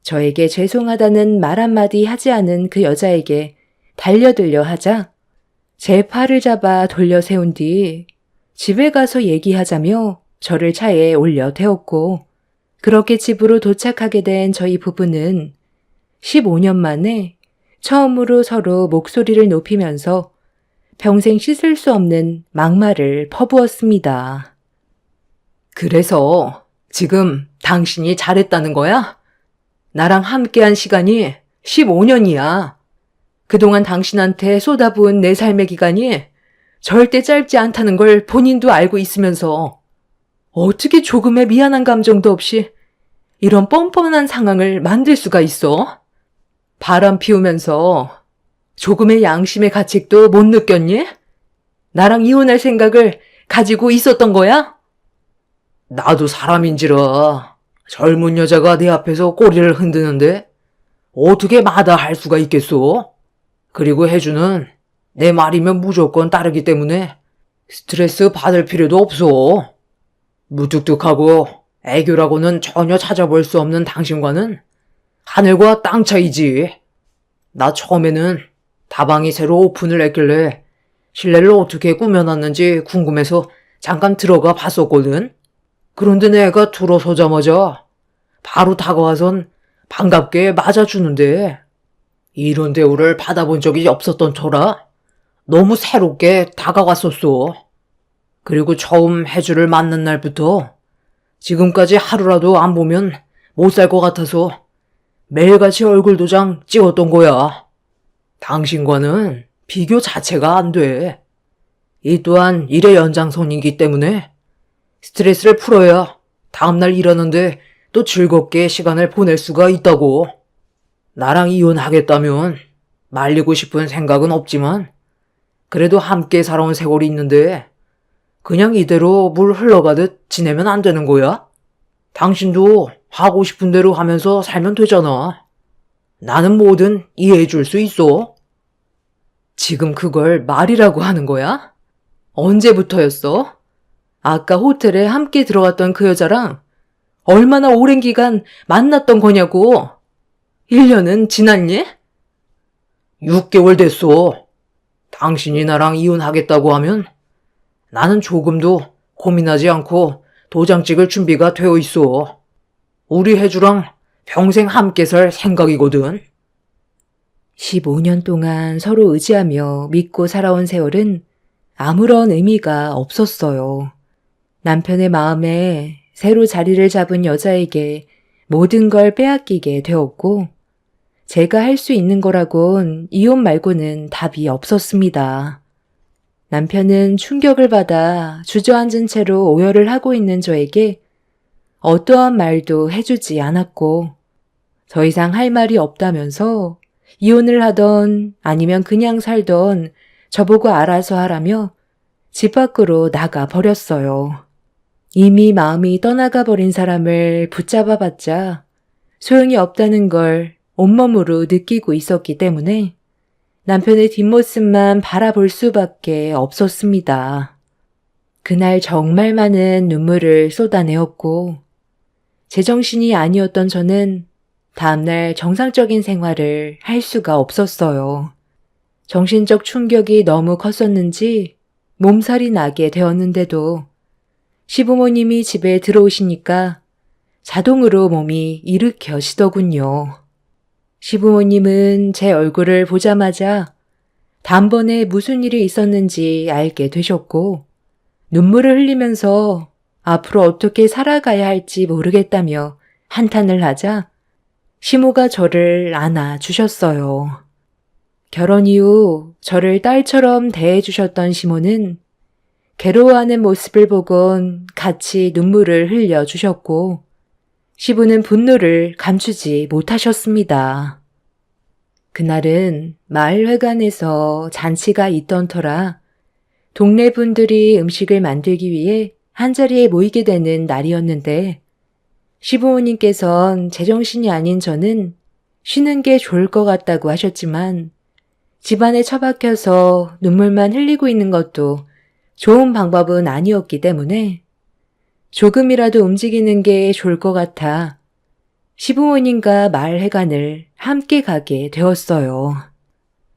[SPEAKER 1] 저에게 죄송하다는 말 한마디 하지 않은 그 여자에게 달려들려 하자 제 팔을 잡아 돌려 세운 뒤 집에 가서 얘기하자며 저를 차에 올려 태웠고 그렇게 집으로 도착하게 된 저희 부부는 15년 만에 처음으로 서로 목소리를 높이면서 평생 씻을 수 없는 막말을 퍼부었습니다.
[SPEAKER 2] 그래서 지금 당신이 잘했다는 거야? 나랑 함께한 시간이 15년이야. 그동안 당신한테 쏟아부은 내 삶의 기간이 절대 짧지 않다는 걸 본인도 알고 있으면서 어떻게 조금의 미안한 감정도 없이 이런 뻔뻔한 상황을 만들 수가 있어? 바람 피우면서
[SPEAKER 1] 조금의 양심의 가책도 못 느꼈니? 나랑 이혼할 생각을 가지고 있었던 거야?
[SPEAKER 2] 나도 사람인지라 젊은 여자가 내 앞에서 꼬리를 흔드는데 어떻게 마다할 수가 있겠소? 그리고 혜주는 내 말이면 무조건 따르기 때문에 스트레스 받을 필요도 없어. 무뚝뚝하고 애교라고는 전혀 찾아볼 수 없는 당신과는 하늘과 땅 차이지. 나 처음에는 다방이 새로 오픈을 했길래 실내를 어떻게 꾸며놨는지 궁금해서 잠깐 들어가 봤었거든. 그런데 내가 들어서자마자 바로 다가와선 반갑게 맞아주는데 이런 대우를 받아본 적이 없었던 터라 너무 새롭게 다가왔었어. 그리고 처음 혜주를 만난 날부터 지금까지 하루라도 안 보면 못 살 것 같아서 매일같이 얼굴 도장 찍었던 거야. 당신과는 비교 자체가 안 돼. 이 또한 일의 연장선이기 때문에 스트레스를 풀어야 다음날 일하는데 또 즐겁게 시간을 보낼 수가 있다고. 나랑 이혼하겠다면 말리고 싶은 생각은 없지만 그래도 함께 살아온 세월이 있는데 그냥 이대로 물 흘러가듯 지내면 안 되는 거야? 당신도 하고 싶은 대로 하면서 살면 되잖아. 나는 뭐든 이해해 줄 수 있어.
[SPEAKER 1] 지금 그걸 말이라고 하는 거야? 언제부터였어? 아까 호텔에 함께 들어갔던 그 여자랑 얼마나 오랜 기간 만났던 거냐고. 1년은 지났니?
[SPEAKER 2] 6개월 됐어. 당신이 나랑 이혼하겠다고 하면 나는 조금도 고민하지 않고 도장 찍을 준비가 되어 있어. 우리 혜주랑 평생 함께 살 생각이거든.
[SPEAKER 1] 15년 동안 서로 의지하며 믿고 살아온 세월은 아무런 의미가 없었어요. 남편의 마음에 새로 자리를 잡은 여자에게 모든 걸 빼앗기게 되었고, 제가 할 수 있는 거라곤 이혼 말고는 답이 없었습니다. 남편은 충격을 받아 주저앉은 채로 오열을 하고 있는 저에게 어떠한 말도 해주지 않았고, 더 이상 할 말이 없다면서 이혼을 하던 아니면 그냥 살던 저보고 알아서 하라며 집 밖으로 나가 버렸어요. 이미 마음이 떠나가 버린 사람을 붙잡아봤자 소용이 없다는 걸 온몸으로 느끼고 있었기 때문에 남편의 뒷모습만 바라볼 수밖에 없었습니다. 그날 정말 많은 눈물을 쏟아내었고 제정신이 아니었던 저는 다음날 정상적인 생활을 할 수가 없었어요. 정신적 충격이 너무 컸었는지 몸살이 나게 되었는데도 시부모님이 집에 들어오시니까 자동으로 몸이 일으켜지더군요. 시부모님은 제 얼굴을 보자마자 단번에 무슨 일이 있었는지 알게 되셨고 눈물을 흘리면서 앞으로 어떻게 살아가야 할지 모르겠다며 한탄을 하자 시모가 저를 안아주셨어요. 결혼 이후 저를 딸처럼 대해주셨던 시모는 괴로워하는 모습을 보곤 같이 눈물을 흘려주셨고 시부는 분노를 감추지 못하셨습니다. 그날은 마을회관에서 잔치가 있던 터라 동네 분들이 음식을 만들기 위해 한자리에 모이게 되는 날이었는데 시부모님께선 제정신이 아닌 저는 쉬는 게 좋을 것 같다고 하셨지만 집안에 처박혀서 눈물만 흘리고 있는 것도 좋은 방법은 아니었기 때문에 조금이라도 움직이는 게 좋을 것 같아 시부모님과 마을회관을 함께 가게 되었어요.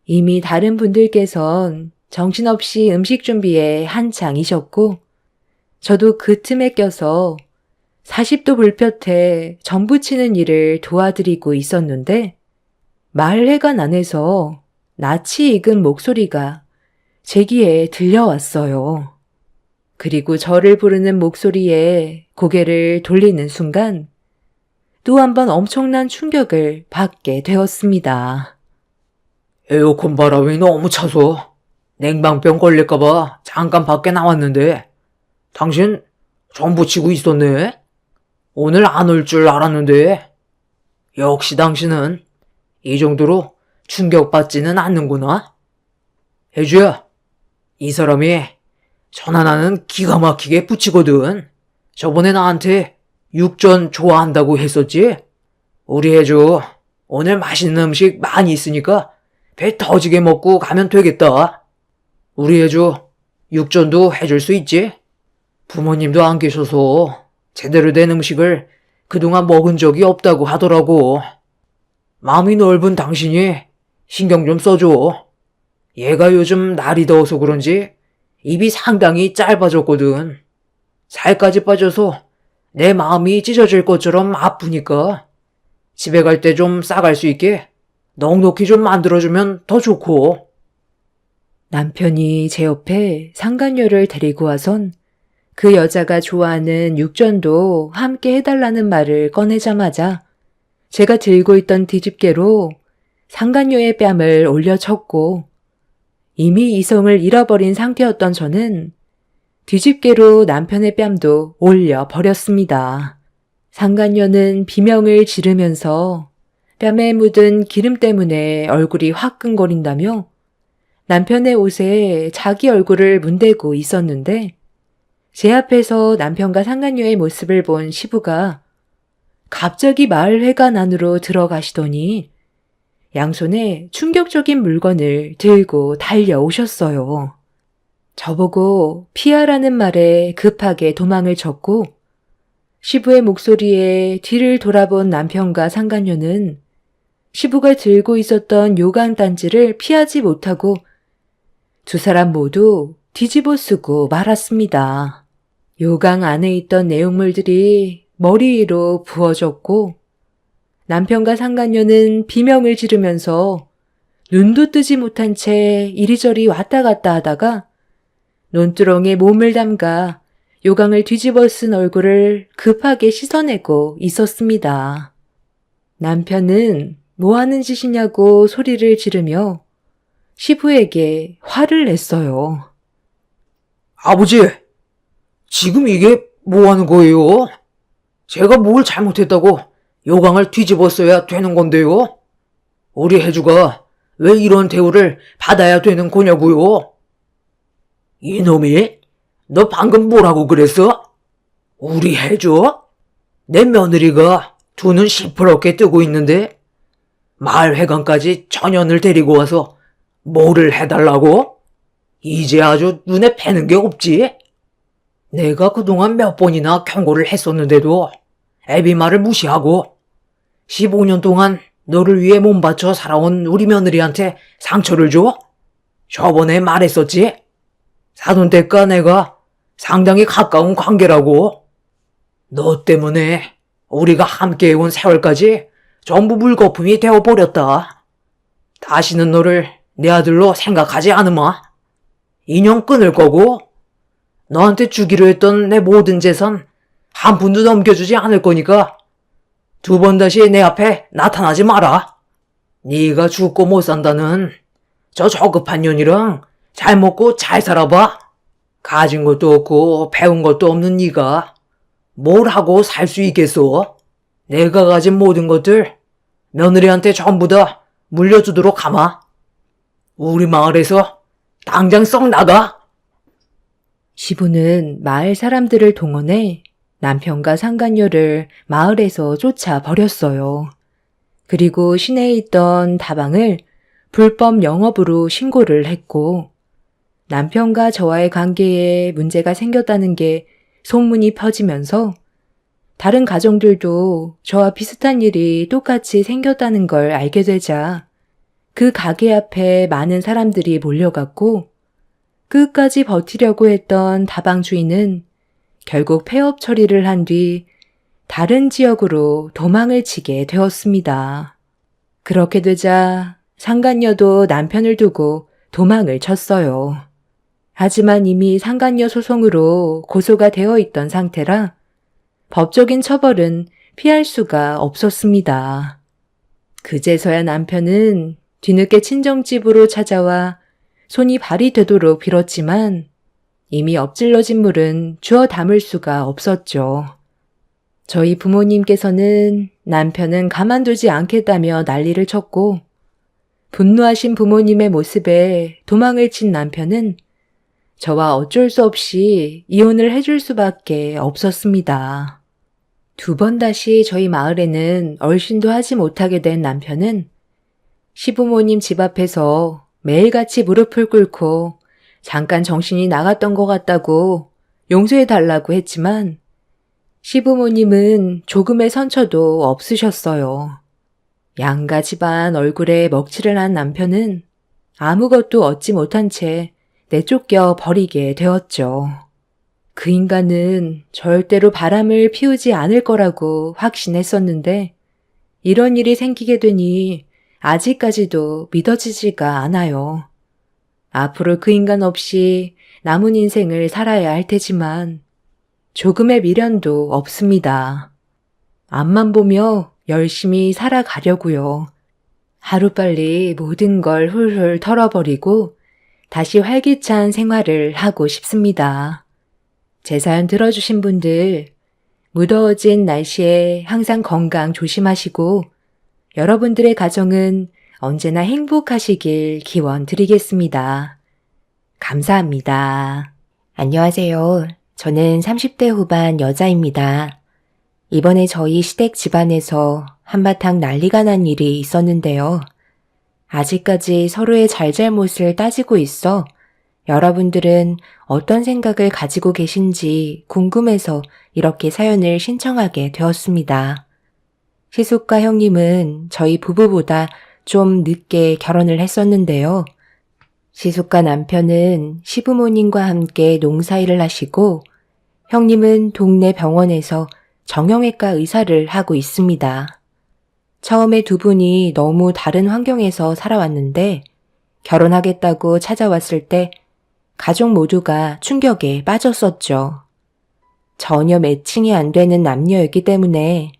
[SPEAKER 1] 이미 다른 분들께선 정신없이 음식 준비에 한창이셨고 저도 그 틈에 껴서 40도 불볕에 전 부치는 일을 도와드리고 있었는데 마을회관 안에서 낯이 익은 목소리가 제 귀에 들려왔어요. 그리고 저를 부르는 목소리에 고개를 돌리는 순간 또 한 번 엄청난 충격을 받게 되었습니다.
[SPEAKER 2] 에어컨 바람이 너무 차서 냉방병 걸릴까봐 잠깐 밖에 나왔는데 당신 전 부치고 있었네. 오늘 안 올 줄 알았는데 역시 당신은 이 정도로 충격받지는 않는구나. 혜주야, 이 사람이 전화나는 기가 막히게 붙이거든. 저번에 나한테 육전 좋아한다고 했었지? 우리 혜주, 오늘 맛있는 음식 많이 있으니까 배 터지게 먹고 가면 되겠다. 우리 혜주, 육전도 해줄 수 있지? 부모님도 안 계셔서 제대로 된 음식을 그동안 먹은 적이 없다고 하더라고. 마음이 넓은 당신이 신경 좀 써줘. 얘가 요즘 날이 더워서 그런지 입이 상당히 짧아졌거든. 살까지 빠져서 내 마음이 찢어질 것처럼 아프니까 집에 갈 때 좀 싸갈 수 있게 넉넉히 좀 만들어주면 더 좋고.
[SPEAKER 1] 남편이 제 옆에 상간녀를 데리고 와선 그 여자가 좋아하는 육전도 함께 해달라는 말을 꺼내자마자 제가 들고 있던 뒤집개로 상간녀의 뺨을 올려쳤고 이미 이성을 잃어버린 상태였던 저는 뒤집개로 남편의 뺨도 올려버렸습니다. 상간녀는 비명을 지르면서 뺨에 묻은 기름 때문에 얼굴이 화끈거린다며 남편의 옷에 자기 얼굴을 문대고 있었는데 제 앞에서 남편과 상간녀의 모습을 본 시부가 갑자기 마을회관 안으로 들어가시더니 양손에 충격적인 물건을 들고 달려오셨어요. 저보고 피하라는 말에 급하게 도망을 쳤고 시부의 목소리에 뒤를 돌아본 남편과 상간녀는 시부가 들고 있었던 요강단지를 피하지 못하고 두 사람 모두 뒤집어 쓰고 말았습니다. 요강 안에 있던 내용물들이 머리 위로 부어졌고 남편과 상간녀는 비명을 지르면서 눈도 뜨지 못한 채 이리저리 왔다 갔다 하다가 논두렁에 몸을 담가 요강을 뒤집어 쓴 얼굴을 급하게 씻어내고 있었습니다. 남편은 뭐 하는 짓이냐고 소리를 지르며 시부에게 화를 냈어요.
[SPEAKER 2] 아버지, 지금 이게 뭐 하는 거예요? 제가 뭘 잘못했다고 요강을 뒤집었어야 되는 건데요? 우리 혜주가 왜 이런 대우를 받아야 되는 거냐고요? 이놈이, 너 방금 뭐라고 그랬어? 우리 혜주? 내 며느리가 두 눈 시퍼렇게 뜨고 있는데 마을 회관까지 전현을 데리고 와서 뭐를 해달라고? 이제 아주 눈에 뵈는 게 없지? 내가 그동안 몇 번이나 경고를 했었는데도 애비 말을 무시하고 15년 동안 너를 위해 몸바쳐 살아온 우리 며느리한테 상처를 줘? 저번에 말했었지? 사돈댁과 내가 상당히 가까운 관계라고. 너 때문에 우리가 함께해온 세월까지 전부 물거품이 되어버렸다. 다시는 너를 내 아들로 생각하지 않으마. 인연 끊을 거고 너한테 주기로 했던 내 모든 재산 한 푼도 넘겨주지 않을 거니까 두 번 다시 내 앞에 나타나지 마라. 네가 죽고 못 산다는 저 저급한 년이랑 잘 먹고 잘 살아봐. 가진 것도 없고 배운 것도 없는 네가 뭘 하고 살 수 있겠어? 내가 가진 모든 것들 며느리한테 전부 다 물려주도록 하마. 우리 마을에서 당장 썩 나가.
[SPEAKER 1] 시부는 마을 사람들을 동원해 남편과 상간녀를 마을에서 쫓아버렸어요. 그리고 시내에 있던 다방을 불법 영업으로 신고를 했고 남편과 저와의 관계에 문제가 생겼다는 게 소문이 퍼지면서 다른 가정들도 저와 비슷한 일이 똑같이 생겼다는 걸 알게 되자 그 가게 앞에 많은 사람들이 몰려갔고 끝까지 버티려고 했던 다방 주인은 결국 폐업 처리를 한 뒤 다른 지역으로 도망을 치게 되었습니다. 그렇게 되자 상간녀도 남편을 두고 도망을 쳤어요. 하지만 이미 상간녀 소송으로 고소가 되어 있던 상태라 법적인 처벌은 피할 수가 없었습니다. 그제서야 남편은 뒤늦게 친정집으로 찾아와 손이 발이 되도록 빌었지만 이미 엎질러진 물은 주워 담을 수가 없었죠. 저희 부모님께서는 남편은 가만두지 않겠다며 난리를 쳤고 분노하신 부모님의 모습에 도망을 친 남편은 저와 어쩔 수 없이 이혼을 해줄 수밖에 없었습니다. 2번 다시 저희 마을에는 얼씬도 하지 못하게 된 남편은 시부모님 집 앞에서 매일같이 무릎을 꿇고 잠깐 정신이 나갔던 것 같다고 용서해달라고 했지만 시부모님은 조금의 선처도 없으셨어요. 양가 집안 얼굴에 먹칠을 한 남편은 아무것도 얻지 못한 채 내쫓겨 버리게 되었죠. 그 인간은 절대로 바람을 피우지 않을 거라고 확신했었는데 이런 일이 생기게 되니 아직까지도 믿어지지가 않아요. 앞으로 그 인간 없이 남은 인생을 살아야 할 테지만 조금의 미련도 없습니다. 앞만 보며 열심히 살아가려고요. 하루빨리 모든 걸 훌훌 털어버리고 다시 활기찬 생활을 하고 싶습니다. 제 사연 들어주신 분들, 무더워진 날씨에 항상 건강 조심하시고 여러분들의 가정은 언제나 행복하시길 기원 드리겠습니다. 감사합니다. 안녕하세요. 저는 30대 후반 여자입니다. 이번에 저희 시댁 집안에서 한바탕 난리가 난 일이 있었는데요. 아직까지 서로의 잘잘못을 따지고 있어 여러분들은 어떤 생각을 가지고 계신지 궁금해서 이렇게 사연을 신청하게 되었습니다. 시숙과 형님은 저희 부부보다 좀 늦게 결혼을 했었는데요. 시숙과 남편은 시부모님과 함께 농사일을 하시고 형님은 동네 병원에서 정형외과 의사를 하고 있습니다. 처음에 두 분이 너무 다른 환경에서 살아왔는데 결혼하겠다고 찾아왔을 때 가족 모두가 충격에 빠졌었죠. 전혀 매칭이 안 되는 남녀였기 때문에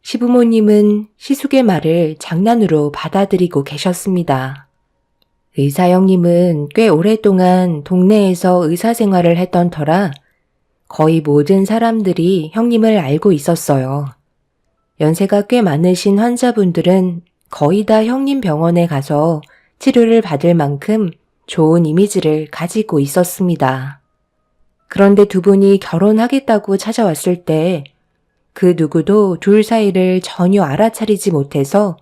[SPEAKER 1] 시부모님은 시숙의 말을 장난으로 받아들이고 계셨습니다. 의사 형님은 꽤 오랫동안 동네에서 의사 생활을 했던 터라 거의 모든 사람들이 형님을 알고 있었어요. 연세가 꽤 많으신 환자분들은 거의 다 형님 병원에 가서 치료를 받을 만큼 좋은 이미지를 가지고 있었습니다. 그런데 두 분이 결혼하겠다고 찾아왔을 때 그 누구도 둘 사이를 전혀 알아차리지 못해서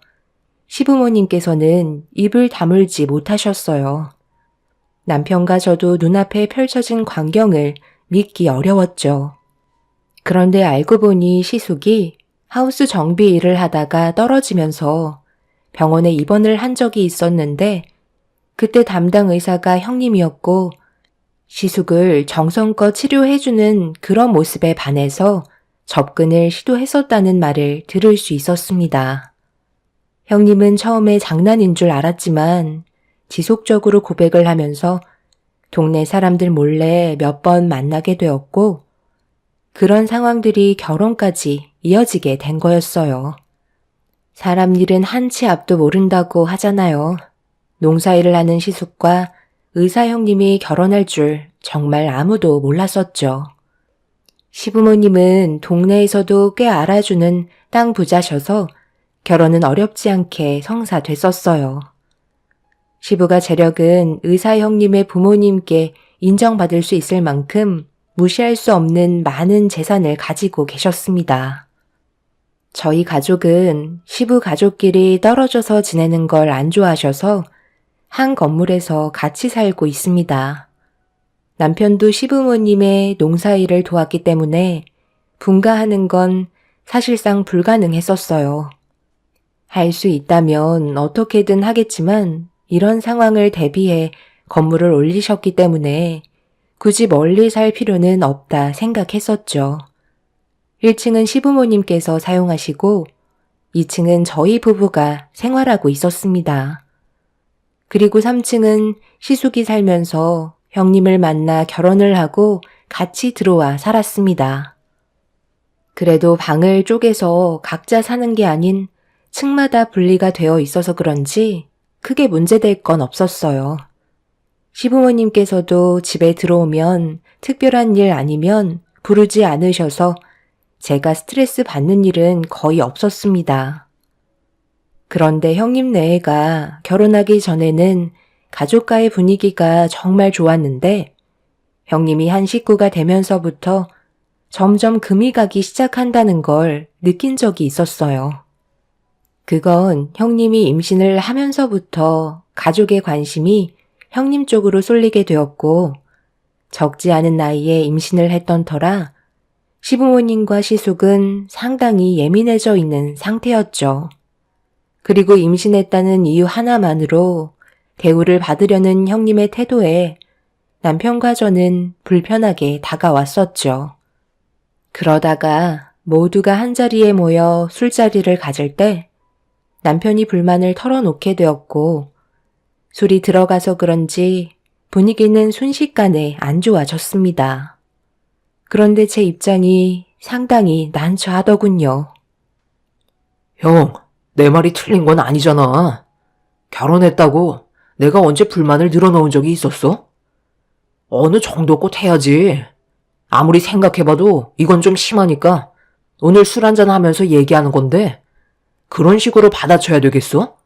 [SPEAKER 1] 시부모님께서는 입을 다물지 못하셨어요. 남편과 저도 눈앞에 펼쳐진 광경을 믿기 어려웠죠. 그런데 알고 보니 시숙이 하우스 정비 일을 하다가 떨어지면서 병원에 입원을 한 적이 있었는데 그때 담당 의사가 형님이었고 시숙을 정성껏 치료해주는 그런 모습에 반해서 접근을 시도했었다는 말을 들을 수 있었습니다. 형님은 처음에 장난인 줄 알았지만 지속적으로 고백을 하면서 동네 사람들 몰래 몇 번 만나게 되었고 그런 상황들이 결혼까지 이어지게 된 거였어요. 사람 일은 한 치 앞도 모른다고 하잖아요. 농사일을 하는 시숙과 의사 형님이 결혼할 줄 정말 아무도 몰랐었죠. 시부모님은 동네에서도 꽤 알아주는 땅 부자셔서 결혼은 어렵지 않게 성사됐었어요. 시부가 재력은 의사 형님의 부모님께 인정받을 수 있을 만큼 무시할 수 없는 많은 재산을 가지고 계셨습니다. 저희 가족은 시부 가족끼리 떨어져서 지내는 걸 안 좋아하셔서 한 건물에서 같이 살고 있습니다. 남편도 시부모님의 농사일을 도왔기 때문에 분가하는 건 사실상 불가능했었어요. 할 수 있다면 어떻게든 하겠지만 이런 상황을 대비해 건물을 올리셨기 때문에 굳이 멀리 살 필요는 없다 생각했었죠. 1층은 시부모님께서 사용하시고 2층은 저희 부부가 생활하고 있었습니다. 그리고 3층은 시숙이 살면서 형님을 만나 결혼을 하고 같이 들어와 살았습니다. 그래도 방을 쪼개서 각자 사는 게 아닌 층마다 분리가 되어 있어서 그런지 크게 문제될 건 없었어요. 시부모님께서도 집에 들어오면 특별한 일 아니면 부르지 않으셔서 제가 스트레스 받는 일은 거의 없었습니다. 그런데 형님네가 결혼하기 전에는 가족과의 분위기가 정말 좋았는데 형님이 한 식구가 되면서부터 점점 금이 가기 시작한다는 걸 느낀 적이 있었어요. 그건 형님이 임신을 하면서부터 가족의 관심이 형님 쪽으로 쏠리게 되었고 적지 않은 나이에 임신을 했던 터라 시부모님과 시숙은 상당히 예민해져 있는 상태였죠. 그리고 임신했다는 이유 하나만으로 대우를 받으려는 형님의 태도에 남편과 저는 불편하게 다가왔었죠. 그러다가 모두가 한자리에 모여 술자리를 가질 때 남편이 불만을 털어놓게 되었고 술이 들어가서 그런지 분위기는 순식간에 안 좋아졌습니다. 그런데 제 입장이 상당히 난처하더군요.
[SPEAKER 2] 형, 내 말이 틀린 건 아니잖아. 결혼했다고 내가 언제 불만을 늘어놓은 적이 있었어? 어느 정도껏 해야지. 아무리 생각해봐도 이건 좀 심하니까 오늘 술 한잔 하면서 얘기하는 건데 그런 식으로 받아쳐야 되겠어?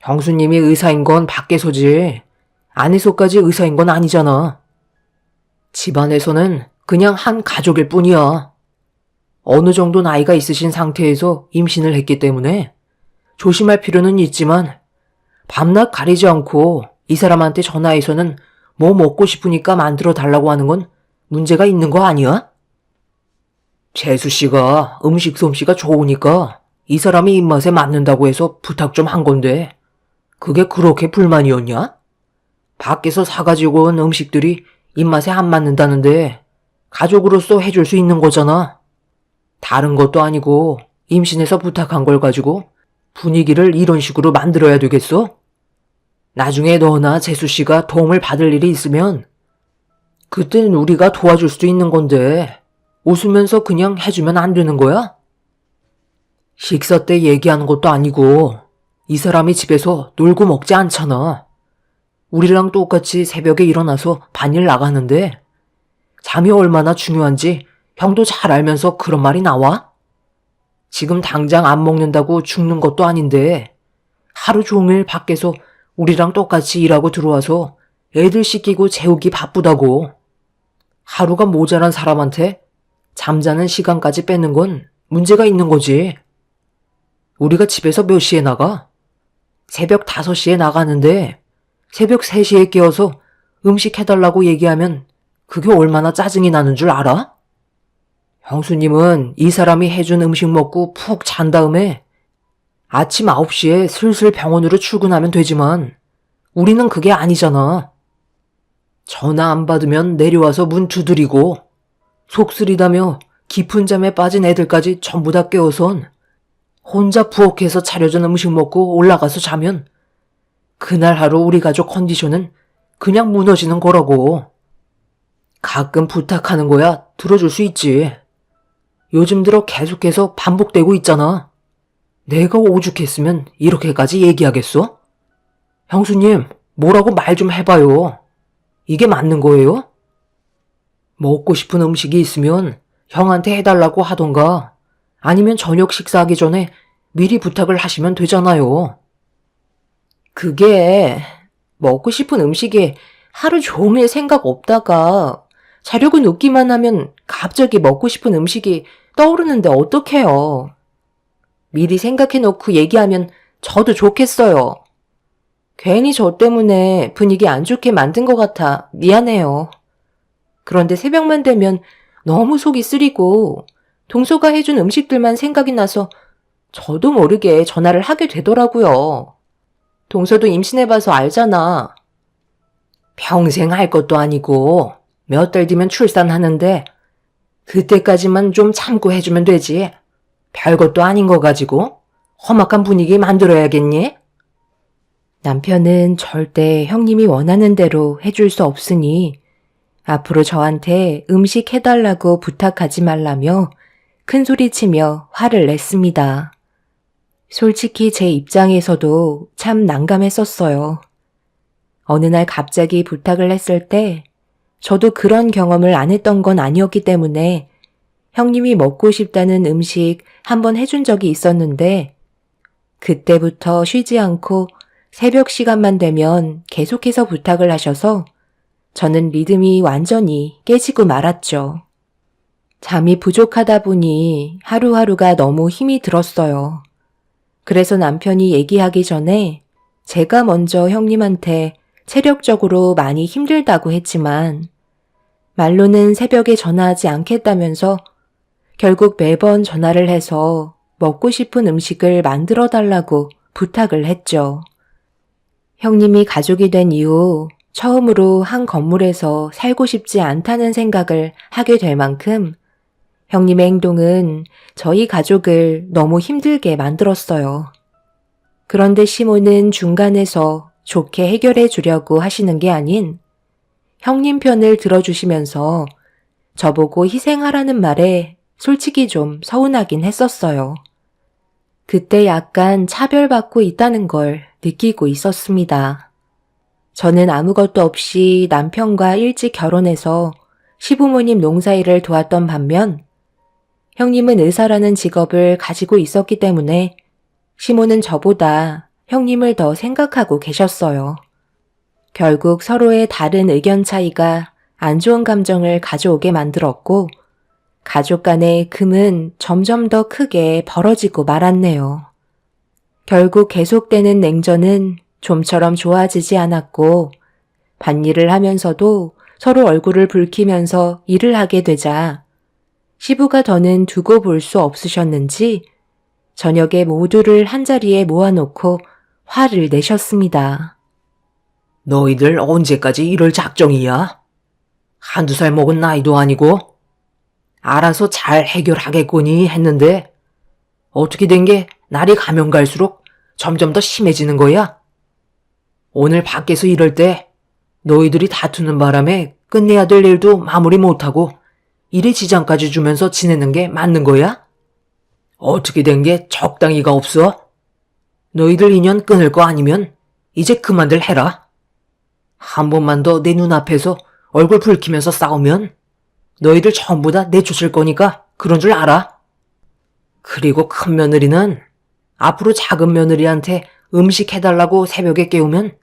[SPEAKER 2] 형수님이 의사인 건 밖에서지 안에서까지 의사인 건 아니잖아. 집안에서는 그냥 한 가족일 뿐이야. 어느 정도 나이가 있으신 상태에서 임신을 했기 때문에 조심할 필요는 있지만 밤낮 가리지 않고 이 사람한테 전화해서는 뭐 먹고 싶으니까 만들어 달라고 하는 건 문제가 있는 거 아니야? 재수 씨가 음식 솜씨가 좋으니까 이 사람이 입맛에 맞는다고 해서 부탁 좀 한 건데 그게 그렇게 불만이었냐? 밖에서 사가지고 온 음식들이 입맛에 안 맞는다는데 가족으로서 해줄 수 있는 거잖아. 다른 것도 아니고 임신해서 부탁한 걸 가지고 분위기를 이런 식으로 만들어야 되겠어? 나중에 너나 재수 씨가 도움을 받을 일이 있으면 그땐 우리가 도와줄 수도 있는 건데 웃으면서 그냥 해주면 안 되는 거야? 식사 때 얘기하는 것도 아니고 이 사람이 집에서 놀고 먹지 않잖아. 우리랑 똑같이 새벽에 일어나서 반일 나가는데 잠이 얼마나 중요한지 형도 잘 알면서 그런 말이 나와? 지금 당장 안 먹는다고 죽는 것도 아닌데 하루 종일 밖에서 우리랑 똑같이 일하고 들어와서 애들 씻기고 재우기 바쁘다고. 하루가 모자란 사람한테 잠자는 시간까지 뺏는 건 문제가 있는 거지. 우리가 집에서 몇 시에 나가? 새벽 5시에 나가는데 새벽 3시에 깨어서 음식 해달라고 얘기하면 그게 얼마나 짜증이 나는 줄 알아? 형수님은 이 사람이 해준 음식 먹고 푹 잔 다음에 아침 9시에 슬슬 병원으로 출근하면 되지만 우리는 그게 아니잖아. 전화 안 받으면 내려와서 문 두드리고 속쓰리다며 깊은 잠에 빠진 애들까지 전부 다 깨워선 혼자 부엌에서 차려준 음식 먹고 올라가서 자면 그날 하루 우리 가족 컨디션은 그냥 무너지는 거라고. 가끔 부탁하는 거야 들어줄 수 있지. 요즘 들어 계속해서 반복되고 있잖아. 내가 오죽했으면 이렇게까지 얘기하겠어? 형수님, 뭐라고 말 좀 해봐요. 이게 맞는 거예요? 먹고 싶은 음식이 있으면 형한테 해달라고 하던가 아니면 저녁 식사하기 전에 미리 부탁을 하시면 되잖아요. 그게 먹고 싶은 음식에 하루 종일 생각 없다가 자려고 눕기만 하면 갑자기 먹고 싶은 음식이 떠오르는데 어떡해요. 미리 생각해놓고 얘기하면 저도 좋겠어요. 괜히 저 때문에 분위기 안 좋게 만든 것 같아 미안해요. 그런데 새벽만 되면 너무 속이 쓰리고 동서가 해준 음식들만 생각이 나서 저도 모르게 전화를 하게 되더라고요. 동서도 임신해봐서 알잖아. 평생 할 것도 아니고 몇 달 뒤면 출산하는데 그때까지만 좀 참고 해주면 되지. 별것도 아닌 거 가지고 험악한 분위기 만들어야겠니? 남편은 절대 형님이 원하는 대로 해줄 수 없으니 앞으로 저한테 음식 해달라고 부탁하지 말라며 큰소리치며 화를 냈습니다. 솔직히 제 입장에서도 참 난감했었어요. 어느 날 갑자기 부탁을 했을 때 저도 그런 경험을 안 했던 건 아니었기 때문에 형님이 먹고 싶다는 음식 한번 해준 적이 있었는데
[SPEAKER 3] 그때부터 쉬지 않고 새벽 시간만 되면 계속해서 부탁을 하셔서 저는 리듬이 완전히 깨지고 말았죠. 잠이 부족하다 보니 하루하루가 너무 힘이 들었어요. 그래서 남편이 얘기하기 전에 제가 먼저 형님한테 체력적으로 많이 힘들다고 했지만 말로는 새벽에 전화하지 않겠다면서 결국 매번 전화를 해서 먹고 싶은 음식을 만들어 달라고 부탁을 했죠. 형님이 가족이 된 이후 처음으로 한 건물에서 살고 싶지 않다는 생각을 하게 될 만큼 형님의 행동은 저희 가족을 너무 힘들게 만들었어요. 그런데 시모는 중간에서 좋게 해결해 주려고 하시는 게 아닌 형님 편을 들어주시면서 저보고 희생하라는 말에 솔직히 좀 서운하긴 했었어요. 그때 약간 차별받고 있다는 걸 느끼고 있었습니다. 저는 아무것도 없이 남편과 일찍 결혼해서 시부모님 농사일을 도왔던 반면 형님은 의사라는 직업을 가지고 있었기 때문에 시모는 저보다 형님을 더 생각하고 계셨어요. 결국 서로의 다른 의견 차이가 안 좋은 감정을 가져오게 만들었고 가족 간의 금은 점점 더 크게 벌어지고 말았네요. 결국 계속되는 냉전은 좀처럼 좋아지지 않았고 밭일을 하면서도 서로 얼굴을 붉히면서 일을 하게 되자 시부가 더는 두고 볼 수 없으셨는지 저녁에 모두를 한자리에 모아놓고 화를 내셨습니다.
[SPEAKER 2] 너희들 언제까지 이럴 작정이야? 한두 살 먹은 나이도 아니고 알아서 잘 해결하겠거니 했는데 어떻게 된 게 날이 가면 갈수록 점점 더 심해지는 거야? 오늘 밖에서 이럴 때 너희들이 다투는 바람에 끝내야 될 일도 마무리 못하고 일에 지장까지 주면서 지내는 게 맞는 거야? 어떻게 된 게 적당히가 없어? 너희들 인연 끊을 거 아니면 이제 그만들 해라. 한 번만 더 내 눈앞에서 얼굴 붉히면서 싸우면 너희들 전부 다 내쫓을 거니까 그런 줄 알아. 그리고 큰 며느리는 앞으로 작은 며느리한테 음식 해달라고 새벽에 깨우면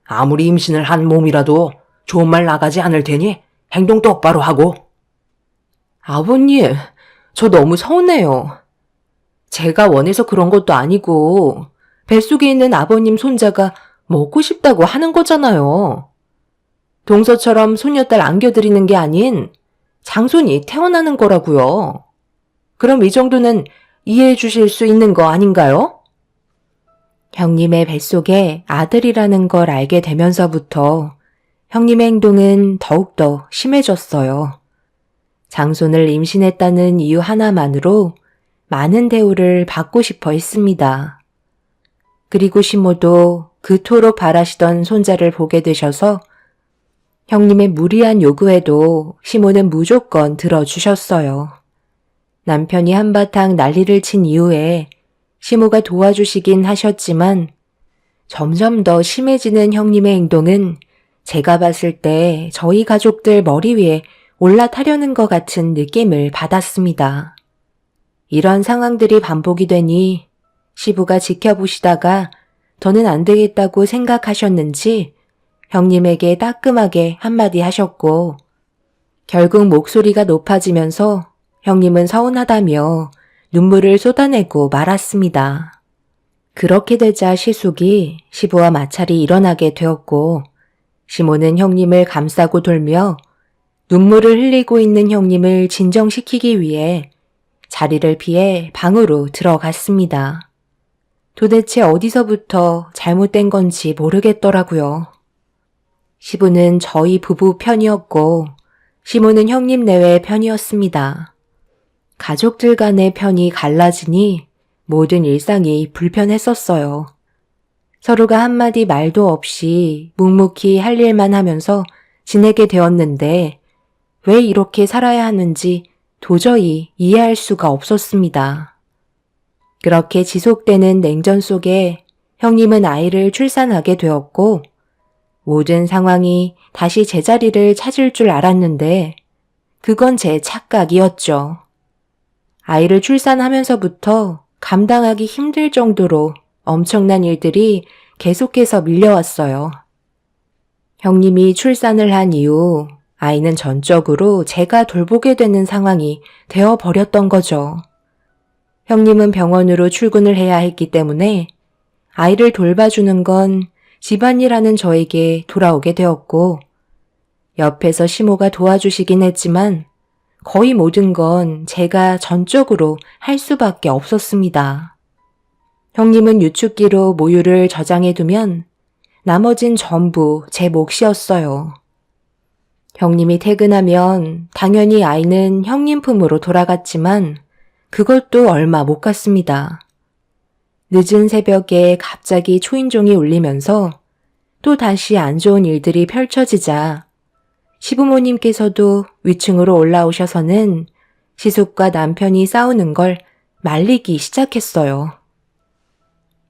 [SPEAKER 2] 아무리 임신을 한 몸이라도 좋은 말 나가지 않을 테니 행동 똑바로 하고.
[SPEAKER 3] 아버님, 저 너무 서운해요. 제가 원해서 그런 것도 아니고 뱃속에 있는 아버님 손자가 먹고 싶다고 하는 거잖아요. 동서처럼 손녀딸 안겨드리는 게 아닌 장손이 태어나는 거라고요. 그럼 이 정도는 이해해 주실 수 있는 거 아닌가요? 형님의 뱃속에 아들이라는 걸 알게 되면서부터 형님의 행동은 더욱더 심해졌어요. 장손을 임신했다는 이유 하나만으로 많은 대우를 받고 싶어 했습니다. 그리고 시모도 그토록 바라시던 손자를 보게 되셔서 형님의 무리한 요구에도 시모는 무조건 들어주셨어요. 남편이 한바탕 난리를 친 이후에 시모가 도와주시긴 하셨지만 점점 더 심해지는 형님의 행동은 제가 봤을 때 저희 가족들 머리 위에 올라타려는 것 같은 느낌을 받았습니다. 이런 상황들이 반복이 되니 시부가 지켜보시다가 더는 안 되겠다고 생각하셨는지 형님에게 따끔하게 한마디 하셨고 결국 목소리가 높아지면서 형님은 서운하다며 눈물을 쏟아내고 말았습니다. 그렇게 되자 시숙이 시부와 마찰이 일어나게 되었고 시모는 형님을 감싸고 돌며 눈물을 흘리고 있는 형님을 진정시키기 위해 자리를 피해 방으로 들어갔습니다. 도대체 어디서부터 잘못된 건지 모르겠더라고요. 시부는 저희 부부 편이었고 시모는 형님 내외 편이었습니다. 가족들 간의 편이 갈라지니 모든 일상이 불편했었어요. 서로가 한마디 말도 없이 묵묵히 할 일만 하면서 지내게 되었는데 왜 이렇게 살아야 하는지 도저히 이해할 수가 없었습니다. 그렇게 지속되는 냉전 속에 형님은 아이를 출산하게 되었고 모든 상황이 다시 제자리를 찾을 줄 알았는데 그건 제 착각이었죠. 아이를 출산하면서부터 감당하기 힘들 정도로 엄청난 일들이 계속해서 밀려왔어요. 형님이 출산을 한 이후 아이는 전적으로 제가 돌보게 되는 상황이 되어버렸던 거죠. 형님은 병원으로 출근을 해야 했기 때문에 아이를 돌봐주는 건 집안일하는 저에게 돌아오게 되었고, 옆에서 시모가 도와주시긴 했지만 거의 모든 건 제가 전적으로 할 수밖에 없었습니다. 형님은 유축기로 모유를 저장해두면 나머진 전부 제 몫이었어요. 형님이 퇴근하면 당연히 아이는 형님 품으로 돌아갔지만 그것도 얼마 못 갔습니다. 늦은 새벽에 갑자기 초인종이 울리면서 또 다시 안 좋은 일들이 펼쳐지자 시부모님께서도 위층으로 올라오셔서는 시숙과 남편이 싸우는 걸 말리기 시작했어요.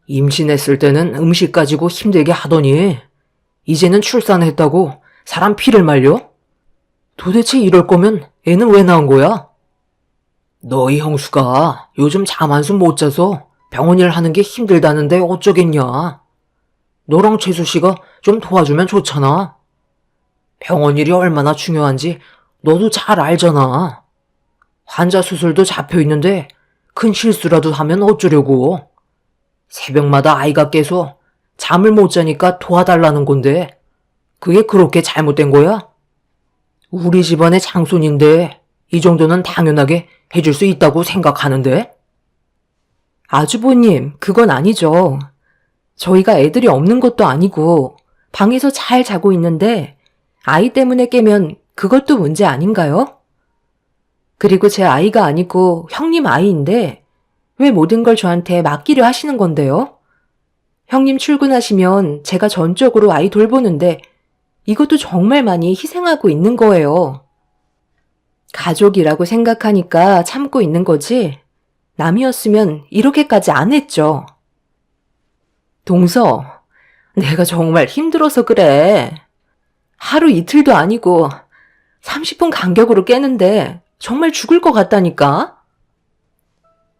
[SPEAKER 2] 임신했을 때는 음식 가지고 힘들게 하더니 이제는 출산했다고 사람 피를 말려? 도대체 이럴 거면 애는 왜 낳은 거야? 너희 형수가 요즘 잠 한숨 못 자서 병원 일 하는 게 힘들다는데 어쩌겠냐. 너랑 재수 씨가 좀 도와주면 좋잖아. 병원 일이 얼마나 중요한지 너도 잘 알잖아. 환자 수술도 잡혀 있는데 큰 실수라도 하면 어쩌려고. 새벽마다 아이가 깨서 잠을 못 자니까 도와달라는 건데 그게 그렇게 잘못된 거야? 우리 집안의 장손인데 이 정도는 당연하게 해줄 수 있다고 생각하는데?
[SPEAKER 3] 아주버님, 그건 아니죠. 저희가 애들이 없는 것도 아니고 방에서 잘 자고 있는데 아이 때문에 깨면 그것도 문제 아닌가요? 그리고 제 아이가 아니고 형님 아이인데 왜 모든 걸 저한테 맡기려 하시는 건데요? 형님 출근하시면 제가 전적으로 아이 돌보는데 이것도 정말 많이 희생하고 있는 거예요. 가족이라고 생각하니까 참고 있는 거지 남이었으면 이렇게까지 안 했죠. 동서, 내가 정말 힘들어서 그래. 하루 이틀도 아니고 30분 간격으로 깨는데 정말 죽을 것 같다니까?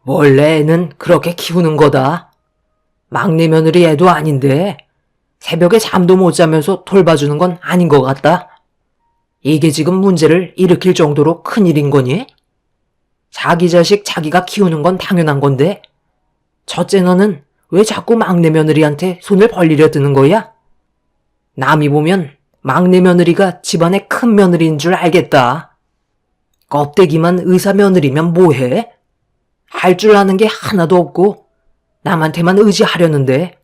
[SPEAKER 2] 원래 애는 그렇게 키우는 거다. 막내 며느리 애도 아닌데 새벽에 잠도 못 자면서 돌봐주는 건 아닌 것 같다. 이게 지금 문제를 일으킬 정도로 큰일인 거니? 자기 자식 자기가 키우는 건 당연한 건데 첫째 너는 왜 자꾸 막내 며느리한테 손을 벌리려 드는 거야? 남이 보면 막내 며느리가 집안의 큰 며느리인 줄 알겠다. 껍데기만 의사 며느리면 뭐해? 할 줄 아는 게 하나도 없고 남한테만 의지하려는데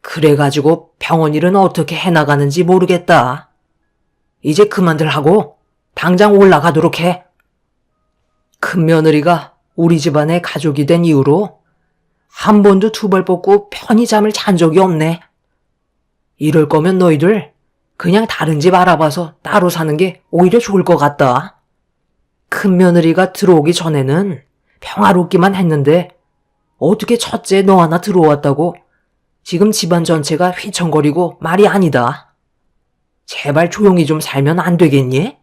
[SPEAKER 2] 그래가지고 병원 일은 어떻게 해나가는지 모르겠다. 이제 그만들 하고 당장 올라가도록 해. 큰 며느리가 우리 집안의 가족이 된 이후로 한 번도 두 벌 뽑고 편히 잠을 잔 적이 없네. 이럴 거면 너희들 그냥 다른 집 알아봐서 따로 사는 게 오히려 좋을 것 같다. 큰 며느리가 들어오기 전에는 평화롭기만 했는데 어떻게 첫째 너 하나 들어왔다고 지금 집안 전체가 휘청거리고 말이 아니다. 제발 조용히 좀 살면 안 되겠니?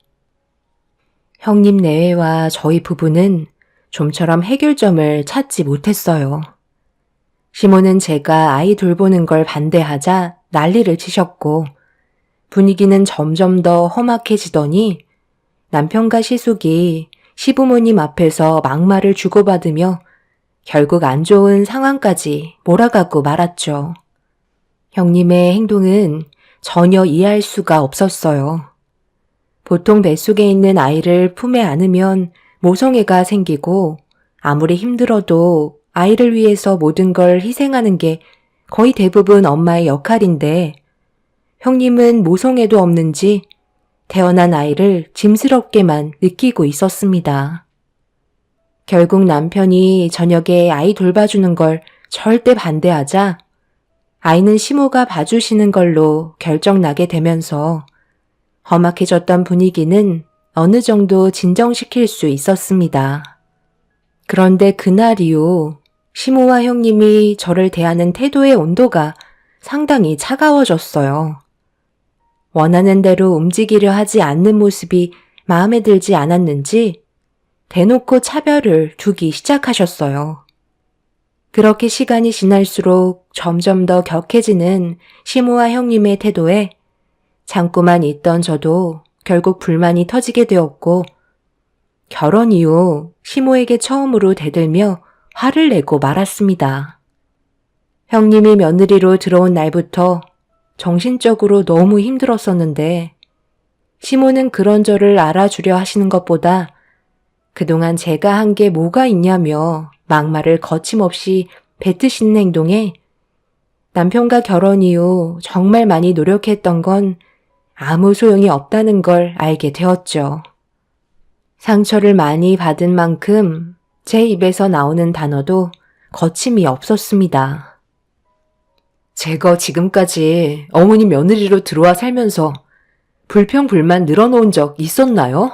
[SPEAKER 3] 형님 내외와 저희 부부는 좀처럼 해결점을 찾지 못했어요. 시모는 제가 아이 돌보는 걸 반대하자 난리를 치셨고 분위기는 점점 더 험악해지더니 남편과 시숙이 시부모님 앞에서 막말을 주고받으며 결국 안 좋은 상황까지 몰아가고 말았죠. 형님의 행동은 전혀 이해할 수가 없었어요. 보통 뱃속에 있는 아이를 품에 안으면 모성애가 생기고 아무리 힘들어도 아이를 위해서 모든 걸 희생하는 게 거의 대부분 엄마의 역할인데 형님은 모성애도 없는지 태어난 아이를 짐스럽게만 느끼고 있었습니다. 결국 남편이 저녁에 아이 돌봐주는 걸 절대 반대하자 아이는 시모가 봐주시는 걸로 결정나게 되면서 험악해졌던 분위기는 어느 정도 진정시킬 수 있었습니다. 그런데 그날 이후 시모와 형님이 저를 대하는 태도의 온도가 상당히 차가워졌어요. 원하는 대로 움직이려 하지 않는 모습이 마음에 들지 않았는지 대놓고 차별을 두기 시작하셨어요. 그렇게 시간이 지날수록 점점 더 격해지는 시모와 형님의 태도에 참고만 있던 저도 결국 불만이 터지게 되었고, 결혼 이후 시모에게 처음으로 대들며 화를 내고 말았습니다. 형님이 며느리로 들어온 날부터 정신적으로 너무 힘들었었는데, 시모는 그런 저를 알아주려 하시는 것보다 그동안 제가 한 게 뭐가 있냐며 막말을 거침없이 뱉으시는 행동에 남편과 결혼 이후 정말 많이 노력했던 건 아무 소용이 없다는 걸 알게 되었죠. 상처를 많이 받은 만큼 제 입에서 나오는 단어도 거침이 없었습니다. 제가 지금까지 어머니 며느리로 들어와 살면서 불평불만 늘어놓은 적 있었나요?